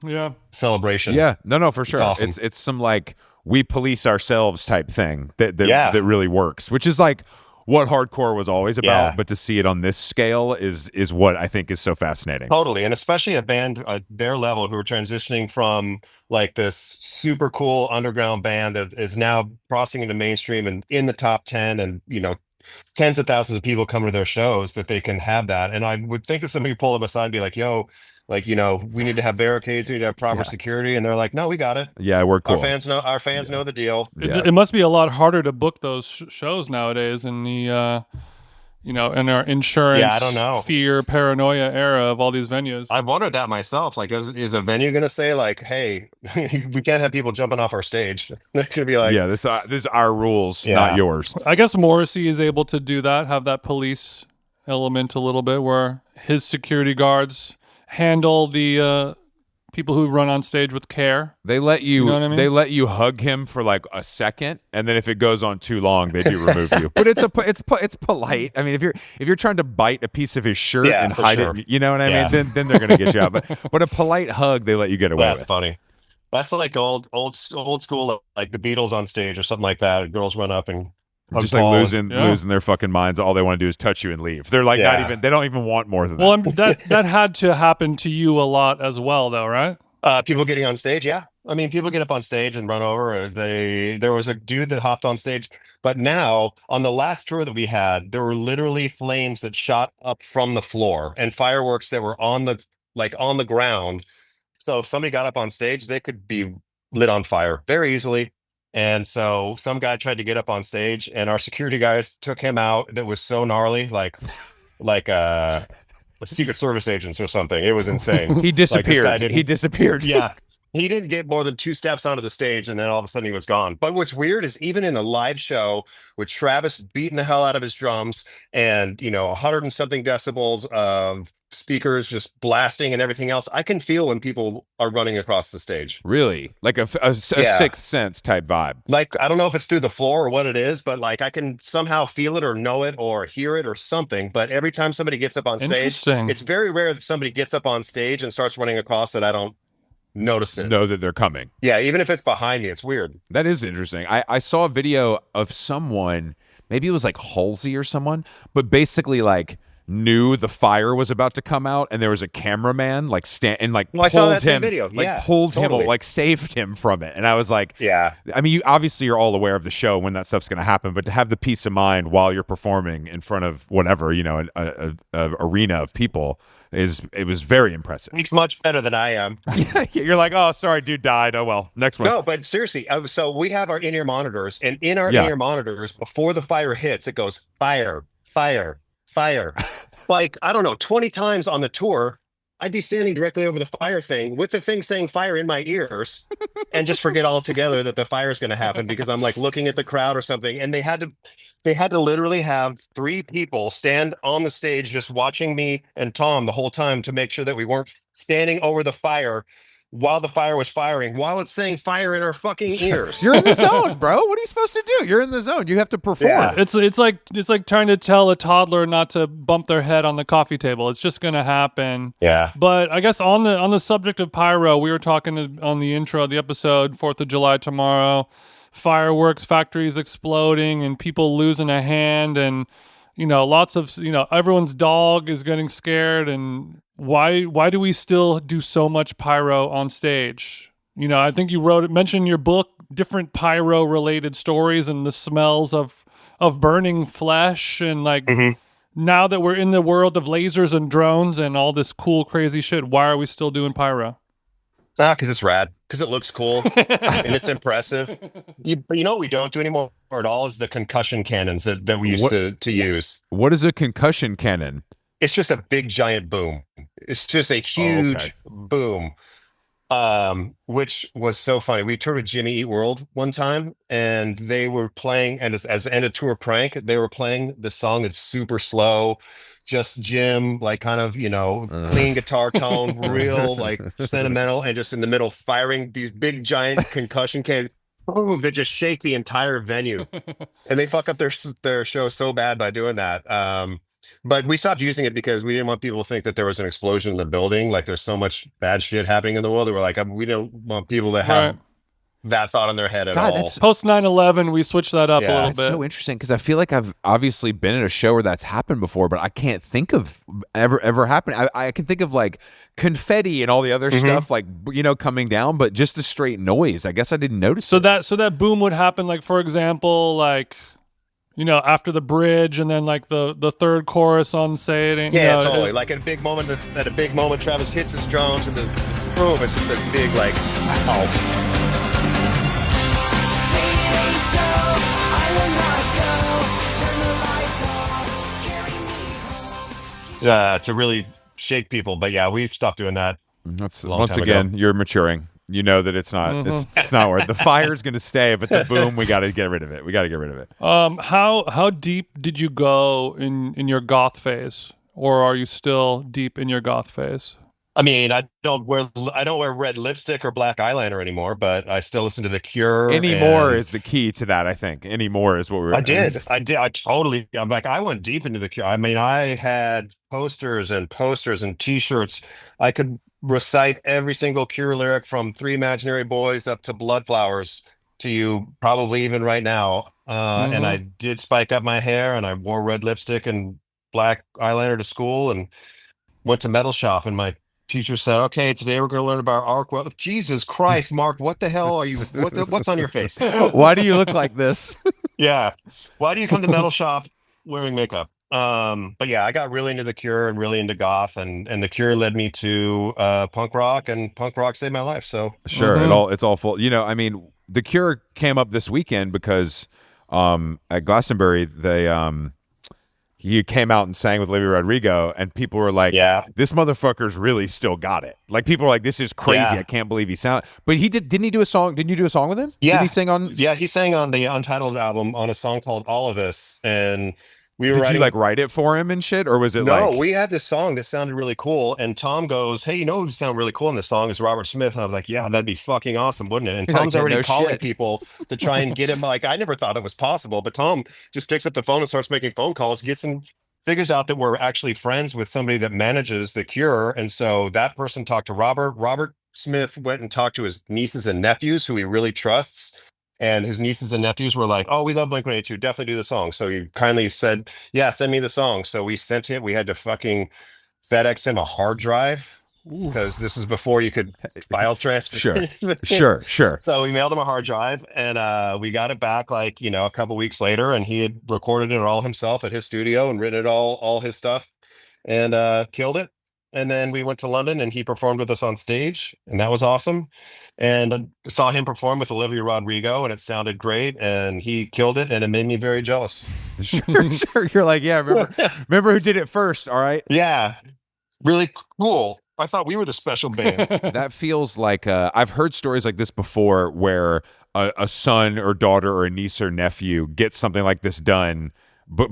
[SPEAKER 2] Yeah.
[SPEAKER 3] celebration.
[SPEAKER 1] Yeah, no, for sure.
[SPEAKER 3] awesome.
[SPEAKER 1] It's some like we police ourselves type thing that really works, which is like what hardcore was always about.
[SPEAKER 3] Yeah.
[SPEAKER 1] But to see it on this scale is what I think is so fascinating.
[SPEAKER 3] Totally. And especially a band at their level who are transitioning from like this super cool underground band that is now crossing into mainstream and in the top 10 and, tens of thousands of people come to their shows, that they can have that. And I would think that somebody pull them aside and be like, yo, like, we need to have barricades, we need to have proper security. And they're like, no, we got it.
[SPEAKER 1] Yeah, we're cool.
[SPEAKER 3] Our fans know the deal.
[SPEAKER 1] Yeah.
[SPEAKER 2] It must be a lot harder to book those shows nowadays in the, in our insurance,
[SPEAKER 3] Yeah, I don't know.
[SPEAKER 2] fear, paranoia era of all these venues.
[SPEAKER 3] I've wondered that myself. Like, is a venue going to say like, hey, we can't have people jumping off our stage? They're going to be like,
[SPEAKER 1] yeah, this is our rules,
[SPEAKER 3] Yeah.
[SPEAKER 1] not yours.
[SPEAKER 2] I guess Morrissey is able to do that, have that police element a little bit where his security guards handle the people who run on stage with care.
[SPEAKER 1] They let you,
[SPEAKER 2] know what I mean?
[SPEAKER 1] they let you hug him for like a second, and then if it goes on too long, they do remove you. But it's polite. I mean, if you're trying to bite a piece of his shirt
[SPEAKER 3] Yeah,
[SPEAKER 1] and
[SPEAKER 3] for
[SPEAKER 1] hide
[SPEAKER 3] sure.
[SPEAKER 1] it, you know what I
[SPEAKER 3] Yeah.
[SPEAKER 1] mean? Then they're gonna get you out. But a polite hug, they let you get away
[SPEAKER 3] that's
[SPEAKER 1] with.
[SPEAKER 3] funny. That's like old school, like the Beatles on stage or something like that. Girls run up and hug
[SPEAKER 1] Just like
[SPEAKER 3] Paul
[SPEAKER 1] losing
[SPEAKER 2] Yeah.
[SPEAKER 1] their fucking minds. All they want to do is touch you and leave. They're like
[SPEAKER 3] Yeah.
[SPEAKER 1] they don't even want more than that.
[SPEAKER 2] Well, that had to happen to you a lot as well, though, right?
[SPEAKER 3] People getting on stage, yeah. I mean, people get up on stage and run over. There was a dude that hopped on stage, but now on the last tour that we had, there were literally flames that shot up from the floor and fireworks that were on the ground. So if somebody got up on stage, they could be lit on fire very easily. And so some guy tried to get up on stage, and our security guys took him out. That was so gnarly, like Secret Service agents or something. It was insane.
[SPEAKER 1] He disappeared.
[SPEAKER 3] Like, this guy
[SPEAKER 1] He disappeared.
[SPEAKER 3] yeah. He didn't get more than 2 steps onto the stage, and then all of a sudden he was gone. But what's weird is even in a live show with Travis beating the hell out of his drums and 100 and something decibels of speakers just blasting and everything else, I can feel when people are running across the stage.
[SPEAKER 1] Really, like a
[SPEAKER 3] Yeah.
[SPEAKER 1] sixth sense type vibe.
[SPEAKER 3] Like, I don't know if it's through the floor or what it is, but like I can somehow feel it or know it or hear it or something. But every time somebody gets up on stage,
[SPEAKER 2] Interesting.
[SPEAKER 3] it's very rare that somebody gets up on stage and starts running across that I don't notice it.
[SPEAKER 1] Know that they're coming.
[SPEAKER 3] Yeah, even if it's behind me, it's weird.
[SPEAKER 1] That is interesting. I saw a video of someone, maybe it was like Halsey or someone, but basically like knew the fire was about to come out, and there was a cameraman like
[SPEAKER 3] Well, I saw
[SPEAKER 1] pulled
[SPEAKER 3] that same
[SPEAKER 1] him,
[SPEAKER 3] video.
[SPEAKER 1] like
[SPEAKER 3] Yeah,
[SPEAKER 1] pulled
[SPEAKER 3] totally.
[SPEAKER 1] him, like saved him from it. And I was like,
[SPEAKER 3] Yeah.
[SPEAKER 1] I mean, you obviously are all aware of the show when that stuff's going to happen, but to have the peace of mind while you're performing in front of whatever, a arena of people it was very impressive.
[SPEAKER 3] He's much better than I am.
[SPEAKER 1] You're like, oh, sorry, dude died. Oh well, next one.
[SPEAKER 3] No, but seriously, so we have our in-ear monitors, and in our
[SPEAKER 1] Yeah.
[SPEAKER 3] in-ear monitors, before the fire hits, it goes fire, fire, fire. Like, I don't know, 20 times on the tour, I'd be standing directly over the fire thing with the thing saying fire in my ears and just forget altogether that the fire is going to happen because I'm like looking at the crowd or something. And they had to literally have 3 people stand on the stage just watching me and Tom the whole time to make sure that we weren't standing over the fire while the fire was firing, while it's saying fire in our fucking ears.
[SPEAKER 1] You're in the zone, bro. What are you supposed to do? You're in the zone. You have to perform.
[SPEAKER 3] Yeah.
[SPEAKER 2] It's like trying to tell a toddler not to bump their head on the coffee table. It's just going to happen.
[SPEAKER 3] Yeah.
[SPEAKER 2] But I guess on the subject of pyro, we were talking on the intro of the episode, 4th of July tomorrow, fireworks, factories exploding, and people losing a hand, and lots of everyone's dog is getting scared. And why do we still do so much pyro on stage? I think you mentioned in your book different pyro related stories and the smells of burning flesh, and like now that we're in the world of lasers and drones and all this cool crazy shit, why are we still doing pyro?
[SPEAKER 3] Because it's rad. Because it looks cool and it's impressive. But you know what we don't do anymore at all is the concussion cannons that we used
[SPEAKER 1] What
[SPEAKER 3] to use.
[SPEAKER 1] what is a concussion cannon?
[SPEAKER 3] It's just a big giant boom. It's just a
[SPEAKER 1] Oh, okay.
[SPEAKER 3] huge boom. Which was so funny. We toured with Jimmy Eat World one time, and they were playing, and as the end of tour prank, they were playing the song that's super slow, just Jim, like kind of, clean guitar tone, real like sentimental, and just in the middle firing these big giant concussion cannons. Boom, that just shake the entire venue, and they fuck up their show so bad by doing that. But we stopped using it because we didn't want people to think that there was an explosion in the building. Like there's so much bad shit happening in the world that we're like, we don't want people to
[SPEAKER 2] Right.
[SPEAKER 3] have that thought in their head at
[SPEAKER 1] God,
[SPEAKER 3] all.
[SPEAKER 1] that's
[SPEAKER 2] Post 9/11, we switched that up a
[SPEAKER 3] Yeah.
[SPEAKER 2] little
[SPEAKER 1] That's
[SPEAKER 2] bit.
[SPEAKER 1] so interesting because I feel like I've obviously been at a show where that's happened before, but I can't think of ever happening. I can think of like confetti and all the other stuff, like coming down, but just the straight noise. I guess I didn't notice.
[SPEAKER 2] So
[SPEAKER 1] it.
[SPEAKER 2] that boom would happen, like, for example, like, after the bridge, and then like the third chorus on "Say It Ain't."
[SPEAKER 3] Yeah, totally. Like at a big moment, Travis hits his drums and the boom, it's just a big like, oh. To really shake people. But yeah, we've stopped doing that.
[SPEAKER 1] That's
[SPEAKER 3] long
[SPEAKER 1] once
[SPEAKER 3] time
[SPEAKER 1] again,
[SPEAKER 3] ago.
[SPEAKER 1] you're maturing. You know that it's not it's not worth the fire's going to stay, but the boom, we got to get rid of it. We got to get rid of it.
[SPEAKER 2] How deep did you go in your goth phase, or are you still deep in your goth phase?
[SPEAKER 3] I mean, I don't wear red lipstick or black eyeliner anymore, but I still listen to The Cure.
[SPEAKER 1] Anymore
[SPEAKER 3] and
[SPEAKER 1] is the key to that, I think. Anymore is what we're.
[SPEAKER 3] I did. I totally. I'm like, I went deep into The Cure. I mean, I had posters and T-shirts. I could recite every single Cure lyric from Three Imaginary Boys up to Blood Flowers to you, probably even right now. And I did spike up my hair, and I wore red lipstick and black eyeliner to school, and went to metal shop, and my teacher said, "Okay, today we're going to learn about arc weld." Jesus Christ, Mark, what the hell are you? What's on your face?
[SPEAKER 1] Why do you look like this?
[SPEAKER 3] Yeah, why do you come to metal shop wearing makeup? But yeah, I got really into The Cure and really into goth, and The Cure led me to punk rock, and punk rock saved my life. So
[SPEAKER 1] Sure, it's all full. I mean, The Cure came up this weekend because at Glastonbury he came out and sang with Olivia Rodrigo, and people were like,
[SPEAKER 3] yeah,
[SPEAKER 1] this motherfucker's really still got it. Like, people were like, this is crazy.
[SPEAKER 3] Yeah.
[SPEAKER 1] I can't believe he sound. But didn't he do a song? Didn't you do a song with him?
[SPEAKER 3] Yeah.
[SPEAKER 1] Didn't he sing on?
[SPEAKER 3] Yeah, he sang on the Untitled album on a song called All of This, and we were
[SPEAKER 1] Did
[SPEAKER 3] writing.
[SPEAKER 1] you like write it for him and shit, or was it
[SPEAKER 3] No,
[SPEAKER 1] like?
[SPEAKER 3] we had this song that sounded really cool, and Tom goes, "Hey, who'd sound really cool in this song is Robert Smith." And I was like, "Yeah, that'd be fucking awesome, wouldn't it?" And
[SPEAKER 1] You're like,
[SPEAKER 3] Tom's
[SPEAKER 1] "Yeah,
[SPEAKER 3] already
[SPEAKER 1] no
[SPEAKER 3] calling
[SPEAKER 1] shit."
[SPEAKER 3] people to try and get him. Like, I never thought it was possible, but Tom just picks up the phone and starts making phone calls, figures out that we're actually friends with somebody that manages The Cure, and so that person talked to Robert. Robert Smith went and talked to his nieces and nephews, who he really trusts. And his nieces and nephews were like, "Oh, we love Blink-182. Definitely do the song." So he kindly said, "Yeah, send me the song." So we sent it. We had to fucking FedEx him a hard drive because this was before you could file transfer.
[SPEAKER 1] Sure.
[SPEAKER 3] So we mailed him a hard drive, and we got it back like, a couple weeks later, and he had recorded it all himself at his studio and written it all his stuff, and killed it. And then we went to London, and he performed with us on stage, and that was awesome. And I saw him perform with Olivia Rodrigo, and it sounded great, and he killed it, and it made me very jealous.
[SPEAKER 1] Sure. You're like, yeah, remember who did it first, all right?
[SPEAKER 3] Yeah, really cool. I thought we were the special band.
[SPEAKER 1] That feels like I've heard stories like this before where a son or daughter or a niece or nephew gets something like this done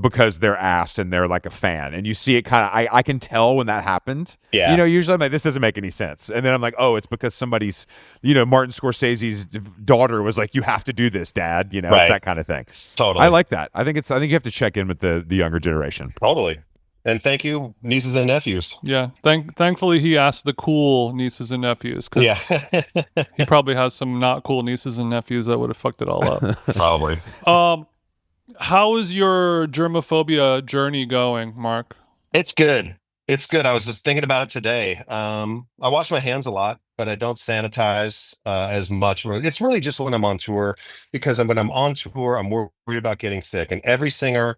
[SPEAKER 1] because they're asked and they're like a fan, and you see it kind of. I can tell when that happened.
[SPEAKER 3] Yeah.
[SPEAKER 1] Usually I'm like, this doesn't make any sense, and then I'm like, oh, it's because somebody's, Martin Scorsese's daughter was like, you have to do this, Dad. It's
[SPEAKER 3] Right.
[SPEAKER 1] that kind of thing.
[SPEAKER 3] Totally.
[SPEAKER 1] I like that. I think you have to check in with the younger generation.
[SPEAKER 3] Totally. And thank you, nieces and nephews.
[SPEAKER 2] Yeah. Thankfully, he asked the cool nieces and nephews, because
[SPEAKER 3] Yeah,
[SPEAKER 2] he probably has some not cool nieces and nephews that would have fucked it all up.
[SPEAKER 3] probably.
[SPEAKER 2] How is your germophobia journey going, Mark?
[SPEAKER 3] It's good. It's good. I was just thinking about it today. I wash my hands a lot, but I don't sanitize as much. It's really just when I'm on tour, because when I'm on tour, I'm worried about getting sick. And every singer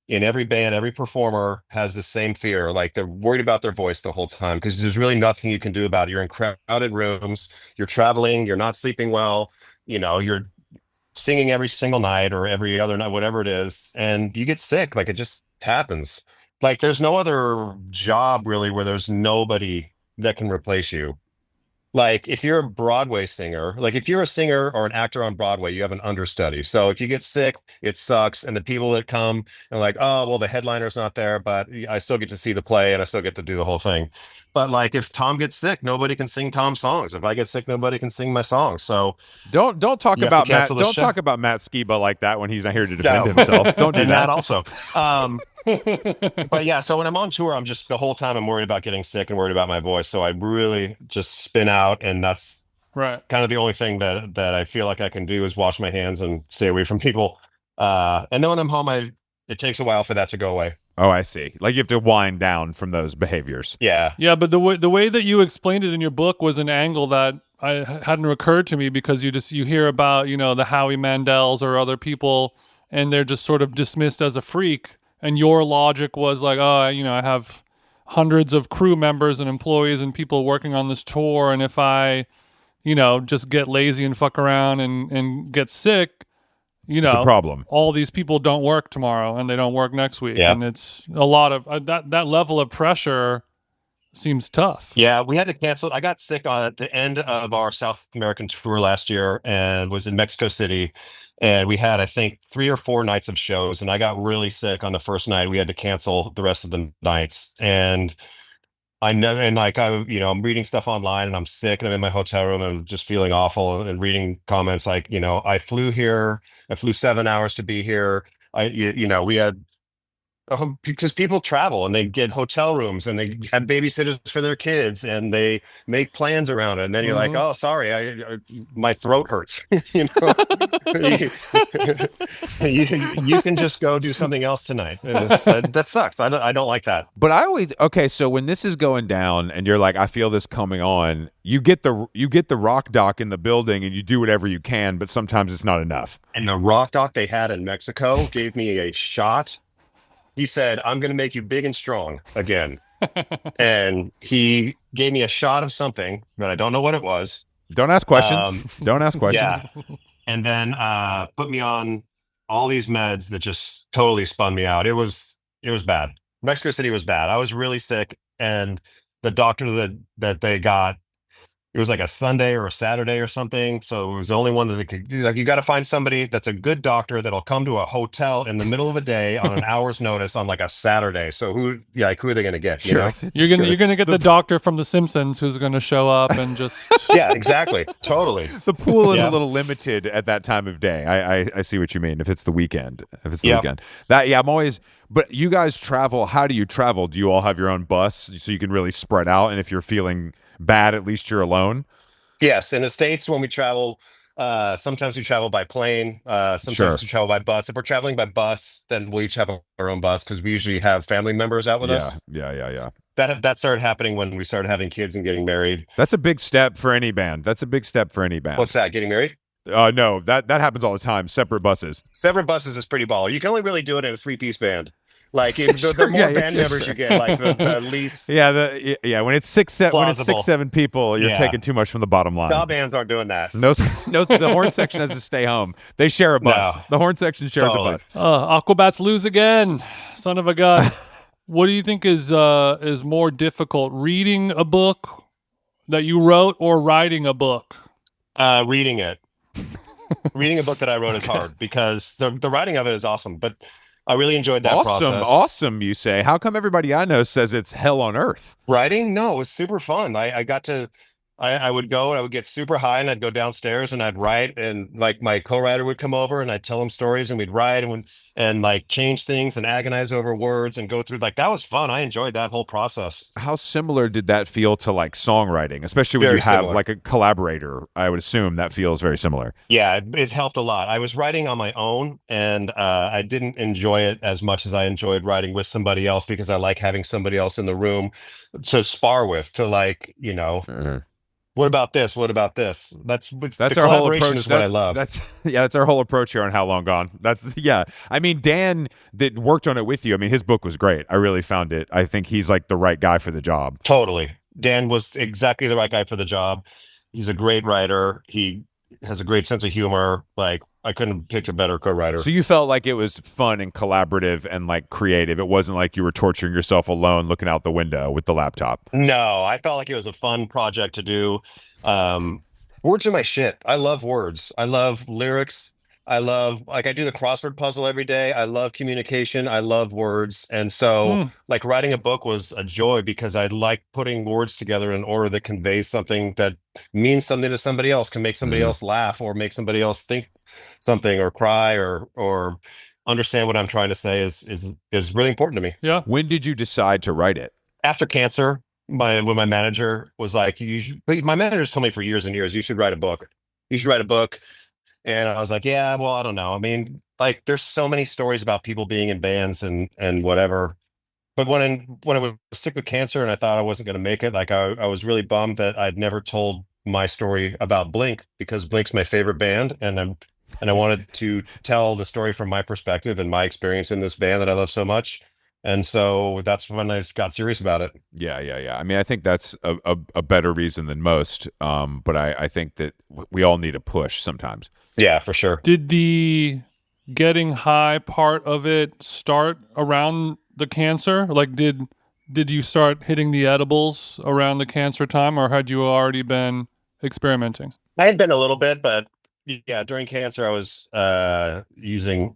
[SPEAKER 3] in every band, every performer has the same fear. Like they're worried about their voice the whole time because there's really nothing you can do about it. You're in crowded rooms, you're traveling, you're not sleeping well, you're singing every single night or every other night, whatever it is, and you get sick. Like it just happens. Like there's no other job really where there's nobody that can replace you. Like if you're a Broadway singer, like if you're a singer or an actor on Broadway, you have an understudy. So if you get sick, it sucks. And the people that come and like, oh, well, the headliner's not there, but I still get to see the play and I still get to do the whole thing. But like if Tom gets sick, nobody can sing Tom's songs. If I get sick, nobody can sing my songs. So
[SPEAKER 1] Don't talk
[SPEAKER 3] you have to
[SPEAKER 1] about Matt.
[SPEAKER 3] cancel the
[SPEAKER 1] Don't
[SPEAKER 3] show.
[SPEAKER 1] talk about Matt Skiba like that when he's not here to defend
[SPEAKER 3] No.
[SPEAKER 1] himself. Don't do
[SPEAKER 3] And
[SPEAKER 1] that.
[SPEAKER 3] that also. But yeah, so when I'm on tour, I'm just the whole time I'm worried about getting sick and worried about my voice. So I really just spin out, and that's
[SPEAKER 2] Right.
[SPEAKER 3] kind of the only thing that I feel like I can do is wash my hands and stay away from people. And then when I'm home, it takes a while for that to go away.
[SPEAKER 1] Oh, I see. Like you have to wind down from those behaviors.
[SPEAKER 3] Yeah.
[SPEAKER 2] Yeah, but the way that you explained it in your book was an angle that hadn't occurred to me, because you hear about, the Howie Mandels or other people, and they're just sort of dismissed as a freak, and your logic was like, oh, I have hundreds of crew members and employees and people working on this tour, and if I just get lazy and fuck around and get sick,
[SPEAKER 1] It's a problem.
[SPEAKER 2] all these people don't work tomorrow and they don't work next week.
[SPEAKER 3] Yeah.
[SPEAKER 2] And it's a lot of that level of pressure seems tough.
[SPEAKER 3] Yeah, we had to cancel. I got sick at the end of our South American tour last year and was in Mexico City. And we had, I think, 3 or 4 nights of shows. And I got really sick on the first night. We had to cancel the rest of the nights. And I know, and like I'm reading stuff online and I'm sick and I'm in my hotel room and I'm just feeling awful and reading comments like, I flew here, I flew 7 hours to be here. We had because people travel and they get hotel rooms and they have babysitters for their kids and they make plans around it. And then you're like,
[SPEAKER 2] Mhm.
[SPEAKER 3] oh, sorry, my throat hurts. you know, you can just go do something else tonight. And that sucks. I don't like that.
[SPEAKER 1] But okay, so when this is going down and you're like, I feel this coming on, you get the rock doc in the building and you do whatever you can, but sometimes it's not enough.
[SPEAKER 3] And the rock doc they had in Mexico gave me a shot. He said, I'm going to make you big and strong again. And he gave me a shot of something, but I don't know what it was.
[SPEAKER 1] Don't ask questions. Don't ask questions.
[SPEAKER 3] Yeah. And then put me on all these meds that just totally spun me out. It was bad. Mexico City was bad. I was really sick. And the doctor that they got, it was like a Sunday or a Saturday or something. So it was the only one that they could do. Like, you got to find somebody that's a good doctor that'll come to a hotel in the middle of a day on an hour's notice on like a Saturday. So who are they going to get?
[SPEAKER 1] Sure.
[SPEAKER 2] You're gonna get the doctor from The Simpsons who's gonna show up and just
[SPEAKER 3] Yeah, exactly. Totally.
[SPEAKER 1] The pool is
[SPEAKER 3] Yeah.
[SPEAKER 1] a little limited at that time of day. I see what you mean. If it's the weekend,
[SPEAKER 3] Yeah.
[SPEAKER 1] I'm always. But you guys travel. How do you travel? Do you all have your own bus so you can really spread out? And if you're feeling bad, at least you're alone.
[SPEAKER 3] Yes, in the States, when we travel, sometimes we travel by plane, sometimes
[SPEAKER 1] Sure.
[SPEAKER 3] we travel by bus. If we're traveling by bus, then we'll each have our own bus because we usually have family members out with us.
[SPEAKER 1] Yeah.
[SPEAKER 3] That started happening when we started having kids and getting married.
[SPEAKER 1] That's a big step for any band. What's
[SPEAKER 3] that? Getting married?
[SPEAKER 1] No, that happens all the time. Separate buses.
[SPEAKER 3] Separate buses is pretty baller. You can only really do it in a 3-piece band. Like the
[SPEAKER 1] Sure,
[SPEAKER 3] more
[SPEAKER 1] yeah,
[SPEAKER 3] band
[SPEAKER 1] yeah,
[SPEAKER 3] members
[SPEAKER 1] sure.
[SPEAKER 3] you get, like the least.
[SPEAKER 1] Yeah. When it's six,
[SPEAKER 3] Plausible.
[SPEAKER 1] 7 people, you're
[SPEAKER 3] Yeah.
[SPEAKER 1] taking too much from the bottom line.
[SPEAKER 3] Ska bands aren't doing that.
[SPEAKER 1] No, the horn section has to stay home. They share a bus.
[SPEAKER 3] No.
[SPEAKER 1] The horn section shares
[SPEAKER 3] Totally.
[SPEAKER 1] a bus.
[SPEAKER 2] Aquabats lose again. Son of a gun. What do you think is more difficult, reading a book that you wrote or writing a book?
[SPEAKER 3] Reading it. Reading a book that I wrote is hard because the writing of it is awesome, but I really enjoyed that process.
[SPEAKER 1] Awesome, you say. How come everybody I know says it's hell on earth?
[SPEAKER 3] Writing? No, it was super fun. I got to, I would go and I would get super high and I'd go downstairs and I'd write, and like my co-writer would come over and I'd tell him stories and we'd write and like change things and agonize over words and go through, like, that was fun. I enjoyed that whole process.
[SPEAKER 1] How similar did that feel to like songwriting, especially when
[SPEAKER 3] Very
[SPEAKER 1] you have
[SPEAKER 3] similar.
[SPEAKER 1] like a collaborator? I would assume that feels very similar.
[SPEAKER 3] Yeah, it helped a lot. I was writing on my own and I didn't enjoy it as much as I enjoyed writing with somebody else because I like having somebody else in the room to spar with, to like, What about this? What about this? The
[SPEAKER 1] That's our whole
[SPEAKER 3] collaboration
[SPEAKER 1] approach.
[SPEAKER 3] is what I love.
[SPEAKER 1] That's yeah, that's our whole approach here on How Long Gone. That's yeah. I mean, Dan that worked on it with you. I mean, his book was great. I really found it. I think he's like the right guy for the job.
[SPEAKER 3] Totally. Dan was exactly the right guy for the job. He's a great writer. He has a great sense of humor. Like I couldn't have picked a better co-writer.
[SPEAKER 1] So you felt like it was fun and collaborative and like creative. It wasn't like you were torturing yourself alone looking out the window with the laptop.
[SPEAKER 3] No, I felt like it was a fun project to do. Words are my shit. I love words. I love lyrics. I love like I do the crossword puzzle every day. I love communication. I love words. And so like writing a book was a joy because I like putting words together in order that conveys something that means something to somebody else, can make somebody else laugh or make somebody else think something or cry or understand what I'm trying to say is really important to me.
[SPEAKER 2] Yeah.
[SPEAKER 1] When did you decide to write it?
[SPEAKER 3] After cancer, when my manager was like, my manager's told me for years and years, you should write a book. You should write a book. And I was like, yeah, well, I don't know. I mean, like, there's so many stories about people being in bands and whatever. But when I was sick with cancer and I thought I wasn't going to make it, like, I was really bummed that I'd never told my story about Blink because Blink's my favorite band, and I wanted to tell the story from my perspective and my experience in this band that I love so much. And so that's when I got serious about it.
[SPEAKER 1] Yeah. I mean, I think that's a better reason than most. But I think that we all need a push sometimes.
[SPEAKER 3] Yeah, for sure.
[SPEAKER 2] Did the getting high part of it start around the cancer? Like, did you start hitting the edibles around the cancer time, or had you already been experimenting?
[SPEAKER 3] I had been a little bit, but yeah, during cancer, I was using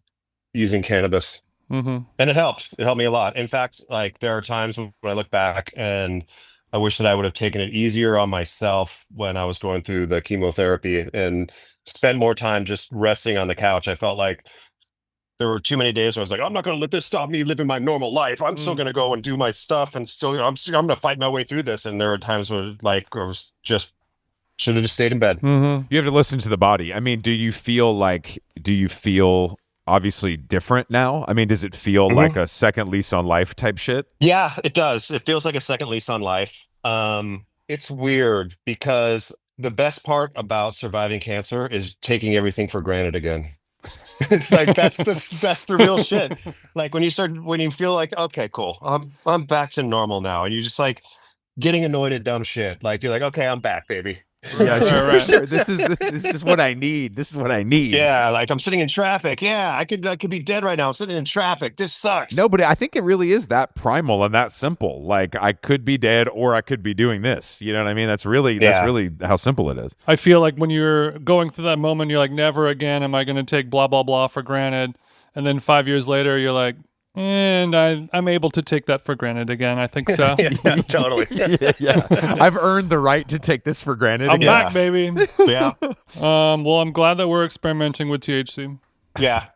[SPEAKER 3] cannabis. And it helped. It helped me a lot. In fact, like there are times when I look back and I wish that I would have taken it easier on myself when I was going through the chemotherapy and spend more time just resting on the couch. I felt like there were too many days where I was like, I'm not going to let this stop me living my normal life. I'm still going to go and do my stuff and I'm going to fight my way through this. And there were times where like I was just should have just stayed in bed.
[SPEAKER 1] You have to listen to the body. I mean, do you feel obviously different now? I mean, does it feel like a second lease on life type shit?
[SPEAKER 3] Yeah, it does. It feels like a second lease on life. It's weird because the best part about surviving cancer is taking everything for granted again. It's like that's the real shit. Like when you feel like, okay, cool, I'm back to normal now, and you just like getting annoyed at dumb shit. Like you're like, okay, I'm back, baby.
[SPEAKER 1] Yeah, sure. This is what I need. This is what I need.
[SPEAKER 3] Yeah, like I'm sitting in traffic. Yeah, I could be dead right now. I'm sitting in traffic. This sucks.
[SPEAKER 1] No, but I think it really is that primal and that simple. Like I could be dead or I could be doing this. You know what I mean? That's really how simple it is.
[SPEAKER 2] I feel like when you're going through that moment, you're like, never again am I going to take blah, blah, blah for granted. And then 5 years later, you're like, and I'm able to take that for granted again. I think so.
[SPEAKER 3] Yeah, totally.
[SPEAKER 1] Yeah. I've earned the right to take this for granted.
[SPEAKER 2] I'm back, baby.
[SPEAKER 3] Yeah.
[SPEAKER 2] Well, I'm glad that we're experimenting with THC.
[SPEAKER 3] Yeah,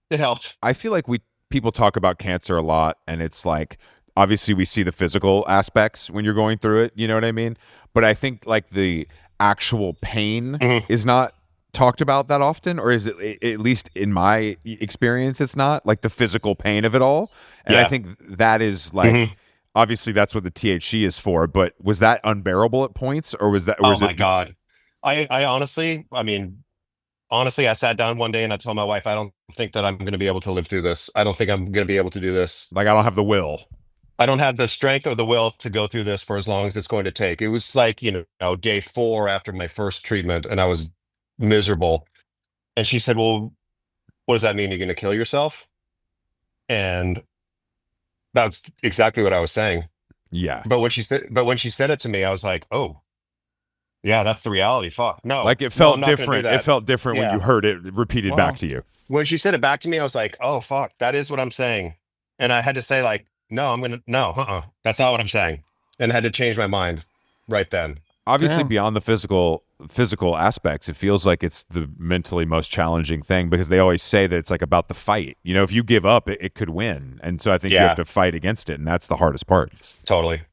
[SPEAKER 3] it helped.
[SPEAKER 1] I feel like people talk about cancer a lot, and it's like obviously we see the physical aspects when you're going through it. You know what I mean? But I think like the actual pain is not talked about that often, or is it, at least in my experience, it's not like the physical pain of it all. And I think that is like obviously that's what the THC is for, but was that unbearable at points, or was
[SPEAKER 3] my God. I honestly, I sat down one day and I told my wife, I don't think that I'm going to be able to live through this. I don't think I'm going to be able to do this.
[SPEAKER 1] Like I don't have the will.
[SPEAKER 3] I don't have the strength or the will to go through this for as long as it's going to take. It was like, day 4 after my first treatment, and I was miserable. And she said, well, what does that mean? You're going to kill yourself? And that's exactly what I was saying.
[SPEAKER 1] Yeah.
[SPEAKER 3] But when she said it to me, I was like, oh, yeah, that's the reality. Fuck. No.
[SPEAKER 1] Like it felt different. It felt different when you heard it repeated back to you.
[SPEAKER 3] When she said it back to me, I was like, oh, fuck, that is what I'm saying. And I had to say like, no, that's not what I'm saying. And I had to change my mind right then.
[SPEAKER 1] Obviously, beyond the physical aspects, it feels like it's the mentally most challenging thing, because they always say that it's like about the fight. If you give up, it could win. And so I think you have to fight against it. And that's the hardest part.
[SPEAKER 3] Totally.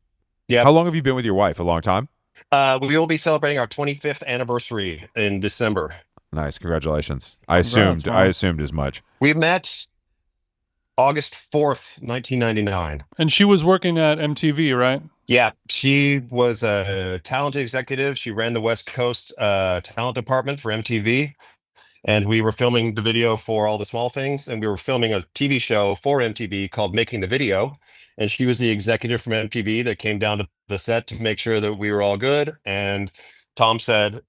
[SPEAKER 3] Yeah.
[SPEAKER 1] How long have you been with your wife? A long time?
[SPEAKER 3] We will be celebrating our 25th anniversary in December.
[SPEAKER 1] Nice. Congratulations. I assumed as much.
[SPEAKER 3] We met August 4th, 1999.
[SPEAKER 2] And she was working at MTV, right?
[SPEAKER 3] Yeah, she was a talent executive. She ran the West Coast talent department for MTV. And we were filming the video for All the Small Things. And we were filming a TV show for MTV called Making the Video. And she was the executive from MTV that came down to the set to make sure that we were all good. And Tom said,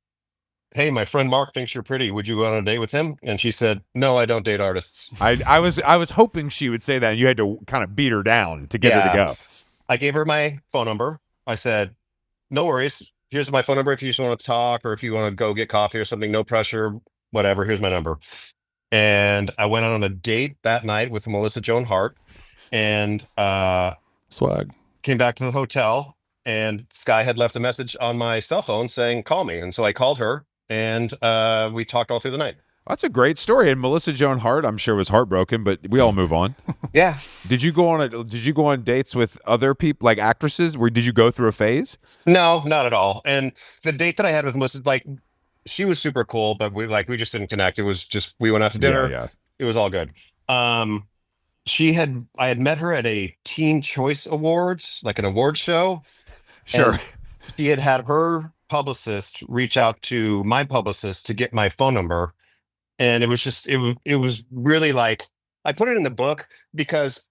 [SPEAKER 3] "Hey, my friend Mark thinks you're pretty. Would you go on a date with him?" And she said, "No, I don't date artists."
[SPEAKER 1] I was hoping she would say that, and you had to kind of beat her down to get her to
[SPEAKER 3] Yeah.
[SPEAKER 1] go.
[SPEAKER 3] I gave her my phone number. I said, "No worries. Here's my phone number if you just want to talk or if you want to go get coffee or something. No pressure, whatever. Here's my number." And I went on a date that night with Melissa Joan Hart and
[SPEAKER 2] Swag.
[SPEAKER 3] came back to the hotel. And Sky had left a message on my cell phone saying, "Call me." And so I called her and we talked all through the night.
[SPEAKER 1] That's a great story. And Melissa Joan Hart, I'm sure, was heartbroken, but we all move on.
[SPEAKER 3] Yeah.
[SPEAKER 1] Did you go on dates with other people, like actresses? Did you go through a phase?
[SPEAKER 3] No, not at all. And the date that I had with Melissa, like, she was super cool, but we just didn't connect. It was just we went out to dinner.
[SPEAKER 1] Yeah.
[SPEAKER 3] It was all good. I had met her at a Teen Choice Awards, like an award show.
[SPEAKER 1] Sure.
[SPEAKER 3] And she had her publicist reach out to my publicist to get my phone number. And it was really like, I put it in the book because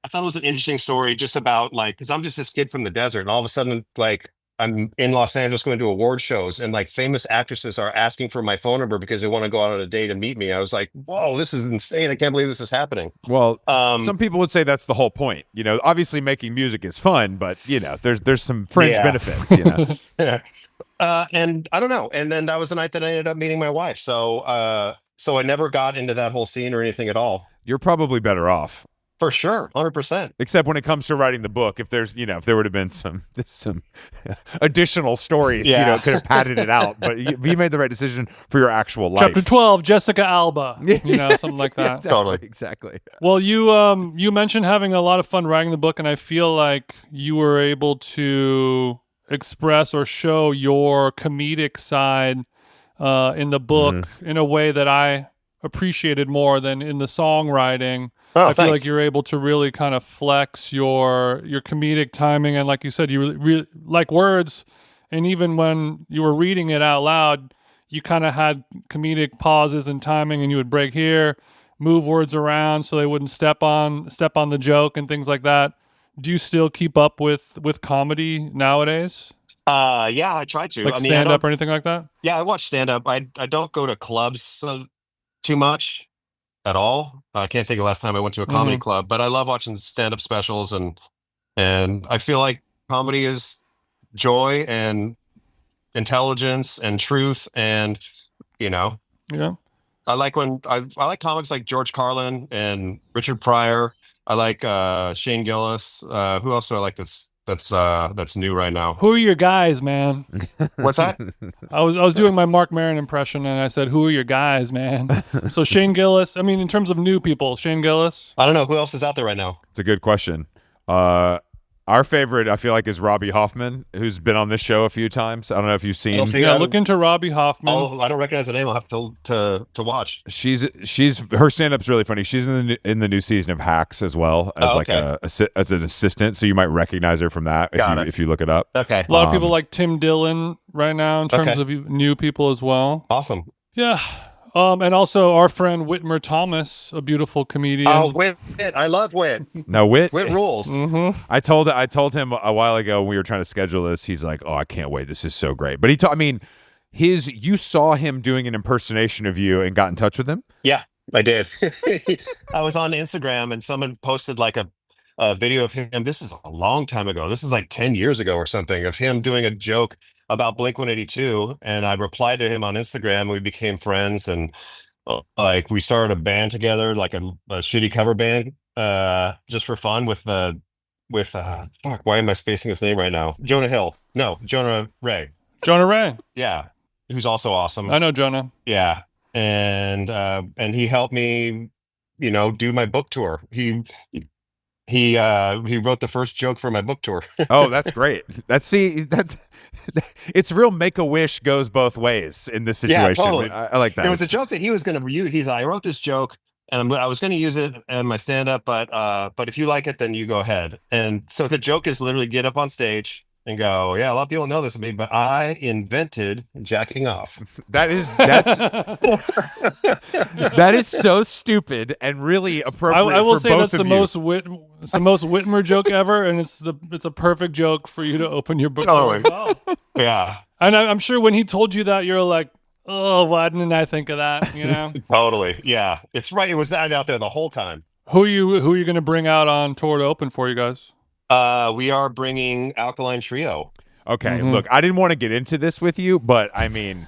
[SPEAKER 3] I thought it was an interesting story just about like, because I'm just this kid from the desert, and all of a sudden, like, I'm in Los Angeles going to award shows, and like famous actresses are asking for my phone number because they want to go out on a date and meet me. I was like, whoa, this is insane. I can't believe this is happening.
[SPEAKER 1] Well, some people would say that's the whole point. Obviously making music is fun, but there's some fringe benefits.
[SPEAKER 3] And I don't know. And then that was the night that I ended up meeting my wife. So I never got into that whole scene or anything at all.
[SPEAKER 1] You're probably better off.
[SPEAKER 3] For sure, 100%.
[SPEAKER 1] Except when it comes to writing the book, if there would have been some additional stories, could have padded it out. But you made the right decision for your actual life.
[SPEAKER 2] Chapter 12, Jessica Alba. Something like that.
[SPEAKER 1] Exactly.
[SPEAKER 2] Well, you mentioned having a lot of fun writing the book, and I feel like you were able to express or show your comedic side in the book in a way that I appreciated more than in the songwriting. I feel like you're able to really kind of flex your comedic timing, and like you said, you really like words, and even when you were reading it out loud, you kind of had comedic pauses and timing, and you would break here, move words around so they wouldn't step on the joke and things like that. Do you still keep up with comedy nowadays?
[SPEAKER 3] Yeah, I try to.
[SPEAKER 2] Like stand up or anything like that?
[SPEAKER 3] Yeah, I watch stand up. I don't go to clubs too much at all. I can't think of the last time I went to a comedy club, but I love watching stand up specials, and I feel like comedy is joy and intelligence and truth, and
[SPEAKER 2] Yeah.
[SPEAKER 3] I like comics like George Carlin and Richard Pryor. I like Shane Gillis. Who else do I like that's new right now?
[SPEAKER 2] Who are your guys, man?
[SPEAKER 3] What's that?
[SPEAKER 2] I was doing my Mark Maron impression, and I said, "Who are your guys, man?" So Shane Gillis. I mean, in terms of new people, Shane Gillis.
[SPEAKER 3] I don't know who else is out there right now.
[SPEAKER 1] It's a good question. Our favorite, I feel like, is Robbie Hoffman, who's been on this show a few times. I don't know if you've seen.
[SPEAKER 2] Look into Robbie Hoffman.
[SPEAKER 3] Oh, I don't recognize the name. I'll have to watch.
[SPEAKER 1] She's her stand-up's really funny. She's in the new season of Hacks as well as as an assistant, so you might recognize her from that if you look it up.
[SPEAKER 3] Okay.
[SPEAKER 2] A lot of people like Tim Dillon right now in terms of new people as well.
[SPEAKER 3] Awesome.
[SPEAKER 2] Yeah. And also our friend Whitmer Thomas, a beautiful comedian.
[SPEAKER 3] Oh, Whit! I love Whit.
[SPEAKER 1] No, Whit
[SPEAKER 3] rules.
[SPEAKER 2] Mm-hmm.
[SPEAKER 1] I told him a while ago when we were trying to schedule this. He's like, "Oh, I can't wait. This is so great." But you saw him doing an impersonation of you and got in touch with him?
[SPEAKER 3] Yeah, I did. I was on Instagram and someone posted like a video of him. This is a long time ago. This is like 10 years ago or something, of him doing a joke about Blink-182, and I replied to him on Instagram. We became friends, and like we started a band together, like a shitty cover band, just for fun with fuck, why am I spacing his name right now? Jonah Ray.
[SPEAKER 2] Jonah Ray.
[SPEAKER 3] Yeah, who's also awesome.
[SPEAKER 2] I know Jonah.
[SPEAKER 3] Yeah, and he helped me, do my book tour. He wrote the first joke for my book tour.
[SPEAKER 1] Oh, that's great. It's real. Make-A-Wish goes both ways in this situation.
[SPEAKER 3] Yeah, totally.
[SPEAKER 1] I like that.
[SPEAKER 3] It was a joke that he was going to use. I wrote this joke and I was going to use it in my stand up, but if you like it, then you go ahead. And so the joke is literally get up on stage and go, yeah, a lot of people know this of me, but I invented jacking off.
[SPEAKER 1] That's that is so stupid and really appropriate.
[SPEAKER 2] I will
[SPEAKER 1] for
[SPEAKER 2] say
[SPEAKER 1] both
[SPEAKER 2] that's
[SPEAKER 1] of
[SPEAKER 2] the
[SPEAKER 1] you.
[SPEAKER 2] it's the most Whitmer joke ever, and it's a perfect joke for you to open your book.
[SPEAKER 3] Totally.
[SPEAKER 2] As well.
[SPEAKER 3] Yeah,
[SPEAKER 2] And I'm sure when he told you that, you're like, oh, why didn't I think of that? You know,
[SPEAKER 3] totally. Yeah, it's right. It was out there the whole time.
[SPEAKER 2] who are you going to bring out on tour to open for you guys?
[SPEAKER 3] We are bringing Alkaline Trio.
[SPEAKER 1] Okay, look, I didn't want to get into this with you, but I mean,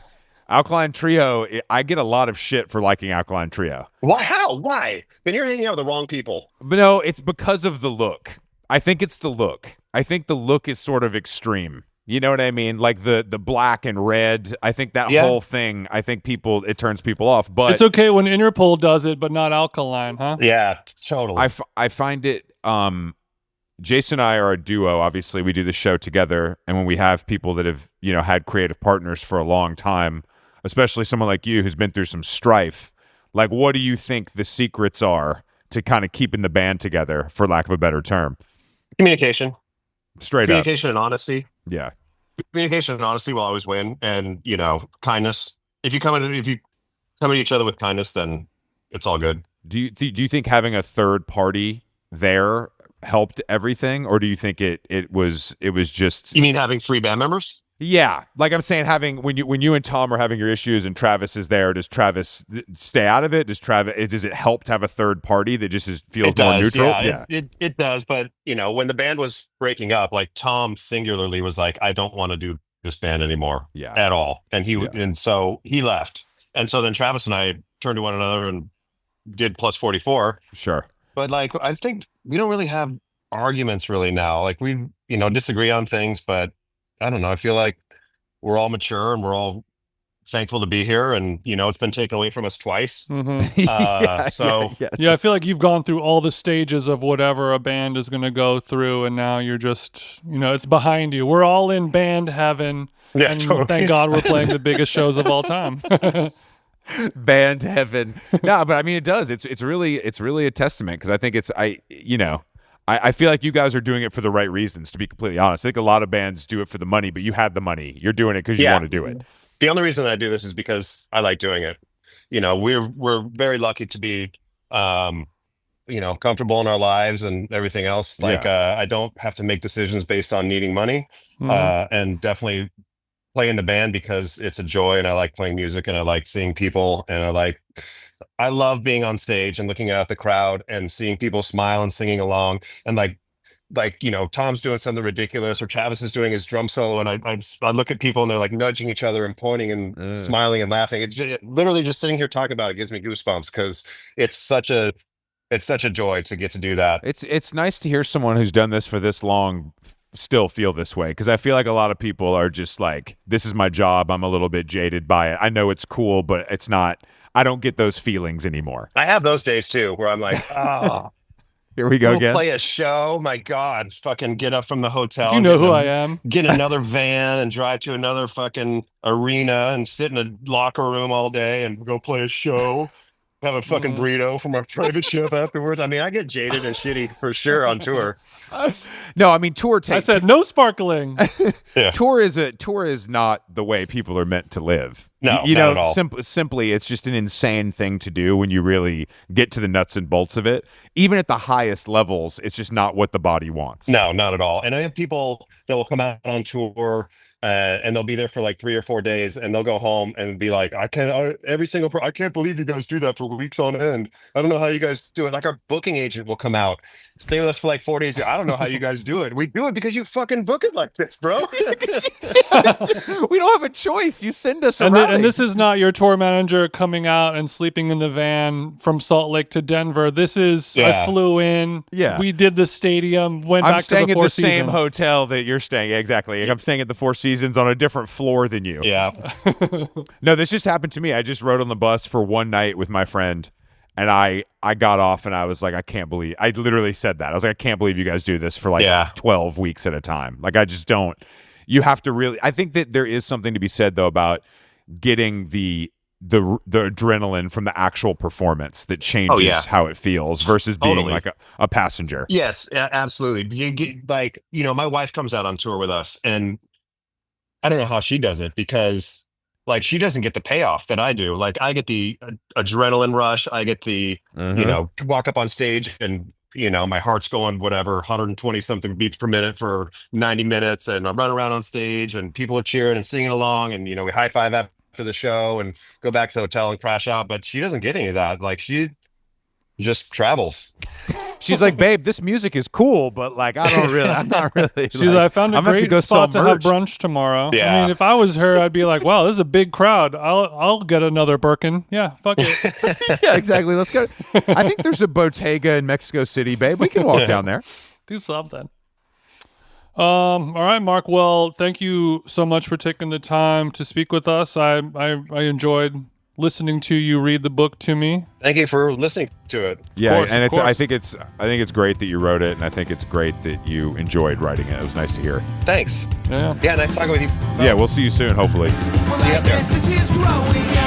[SPEAKER 1] Alkaline Trio, I get a lot of shit for liking Alkaline Trio.
[SPEAKER 3] Why? How? Why? Then you're hanging out with the wrong people.
[SPEAKER 1] But no, it's because of the look. I think it's the look. I think the look is sort of extreme. You know what I mean? Like the black and red. I think that whole thing, I think it turns people off. But
[SPEAKER 2] It's okay when Interpol does it, but not Alkaline, huh?
[SPEAKER 3] Yeah, totally.
[SPEAKER 1] I find it, Jason and I are a duo. Obviously, we do the show together. And when we have people that have, had creative partners for a long time, especially someone like you who's been through some strife, like, what do you think the secrets are to kind of keeping the band together, for lack of a better term?
[SPEAKER 3] Communication.
[SPEAKER 1] Straight up.
[SPEAKER 3] Communication and honesty.
[SPEAKER 1] Yeah.
[SPEAKER 3] Communication and honesty will always win. And, kindness. If you come at each other with kindness, then it's all good.
[SPEAKER 1] Do you think having a third party there helped everything, or do you think it was just?
[SPEAKER 3] You mean having 3 band members?
[SPEAKER 1] Yeah, like I'm saying, having when you and Tom are having your issues and Travis is there, does Travis stay out of it? Does it help to have a third party that just feels more neutral?
[SPEAKER 3] Yeah. It does. But when the band was breaking up, like Tom singularly was like, I don't want to do this band anymore, at all, and so he left, and so then Travis and I turned to one another and did Plus 44.
[SPEAKER 1] Sure.
[SPEAKER 3] But like, I think we don't really have arguments really now. Like we, disagree on things, but I don't know. I feel like we're all mature and we're all thankful to be here. And, it's been taken away from us twice.
[SPEAKER 2] Mm-hmm.
[SPEAKER 1] Yeah,
[SPEAKER 2] I feel like you've gone through all the stages of whatever a band is going to go through. And now you're just, it's behind you. We're all in band heaven.
[SPEAKER 3] Yeah,
[SPEAKER 2] and
[SPEAKER 3] totally.
[SPEAKER 2] Thank God we're playing the biggest shows of all time.
[SPEAKER 1] Band heaven. No, but I mean, it does. It's really a testament, because I think I feel like you guys are doing it for the right reasons, to be completely honest. I think a lot of bands do it for the money, but you had the money. You're doing it because you want to do it.
[SPEAKER 3] The only reason I do this is because I like doing it. We're very lucky to be, comfortable in our lives and everything else. Like, I don't have to make decisions based on needing money, and definitely play in the band because it's a joy, and I like playing music, and I like seeing people, and I love being on stage and looking out the crowd and seeing people smile and singing along, and Tom's doing something ridiculous, or Travis is doing his drum solo, and I look at people and they're like nudging each other and pointing and smiling and laughing. Literally just sitting here talking about it gives me goosebumps, because it's such a joy to get to do that.
[SPEAKER 1] It's nice to hear someone who's done this for this long still feel this way, because I feel like a lot of people are just like, this is my job, I'm a little bit jaded by it, I know it's cool, but it's not. I don't get those feelings anymore.
[SPEAKER 3] I have those days too, where I'm like,
[SPEAKER 1] here we go again.
[SPEAKER 3] Play a show, my God, fucking get up from the hotel.
[SPEAKER 2] Do you know who I am?
[SPEAKER 3] Get another van and drive to another fucking arena and sit in a locker room all day and go play a show. Have a fucking burrito from our private chef afterwards. I mean, I get jaded and shitty for sure on tour.
[SPEAKER 1] No, I mean, tour takes.
[SPEAKER 2] I said no sparkling.
[SPEAKER 3] Yeah.
[SPEAKER 1] Tour is not the way people are meant to live.
[SPEAKER 3] No, not at all.
[SPEAKER 1] Simply, it's just an insane thing to do when you really get to the nuts and bolts of it. Even at the highest levels, it's just not what the body wants.
[SPEAKER 3] No, not at all. And I have people that will come out on tour, and they'll be there for like 3 or 4 days, and they'll go home and be like, I can't believe you guys do that for weeks on end. I don't know how you guys do it. Like, our booking agent will come out, stay with us for like 4 days. I don't know how you guys do it. We do it because you fucking book it like this, bro.
[SPEAKER 1] We don't have a choice. You send us around.
[SPEAKER 2] And this is not your tour manager coming out and sleeping in the van from Salt Lake to Denver. This is, I flew in.
[SPEAKER 1] Yeah.
[SPEAKER 2] We did the stadium, went back to the Four Seasons.
[SPEAKER 1] I'm staying at the same hotel that you're staying. Exactly. I'm staying at the Four Seasons on a different floor than you.
[SPEAKER 3] Yeah.
[SPEAKER 1] No, this just happened to me. I just rode on the bus for one night with my friend, and I got off and I was like, I literally said that. I was like, I can't believe you guys do this for like 12 weeks at a time. Like, I just don't. You have to really, I think that there is something to be said though about getting the the adrenaline from the actual performance that changes how it feels versus being like a passenger.
[SPEAKER 3] Yes, absolutely. You get, like, my wife comes out on tour with us, and I don't know how she does it, because like she doesn't get the payoff that I do. Like I get the adrenaline rush. I get the, walk up on stage and, my heart's going whatever, 120 something beats per minute for 90 minutes. And I run around on stage and people are cheering and singing along. And, we high five after the show and go back to the hotel and crash out. But she doesn't get any of that. Like she just travels.
[SPEAKER 1] She's like, babe, this music is cool, but like, I'm not really.
[SPEAKER 2] She's like, I found a great spot to have brunch tomorrow.
[SPEAKER 3] Yeah.
[SPEAKER 2] I mean, if I was her, I'd be like, wow, this is a big crowd. I'll get another Birkin. Yeah, fuck it.
[SPEAKER 1] Yeah, exactly. Let's go. I think there's a Bottega in Mexico City, babe. We can walk down there.
[SPEAKER 2] Do something. All right, Mark. Well, thank you so much for taking the time to speak with us. I enjoyed listening to you read the book to me.
[SPEAKER 3] Thank you for listening to it.
[SPEAKER 1] Yeah, and I think it's great that you wrote it, and I think it's great that you enjoyed writing it. It was nice to hear.
[SPEAKER 3] Thanks.
[SPEAKER 2] Yeah,
[SPEAKER 3] nice talking with you.
[SPEAKER 1] Yeah, we'll see you soon, hopefully.
[SPEAKER 3] See you out there.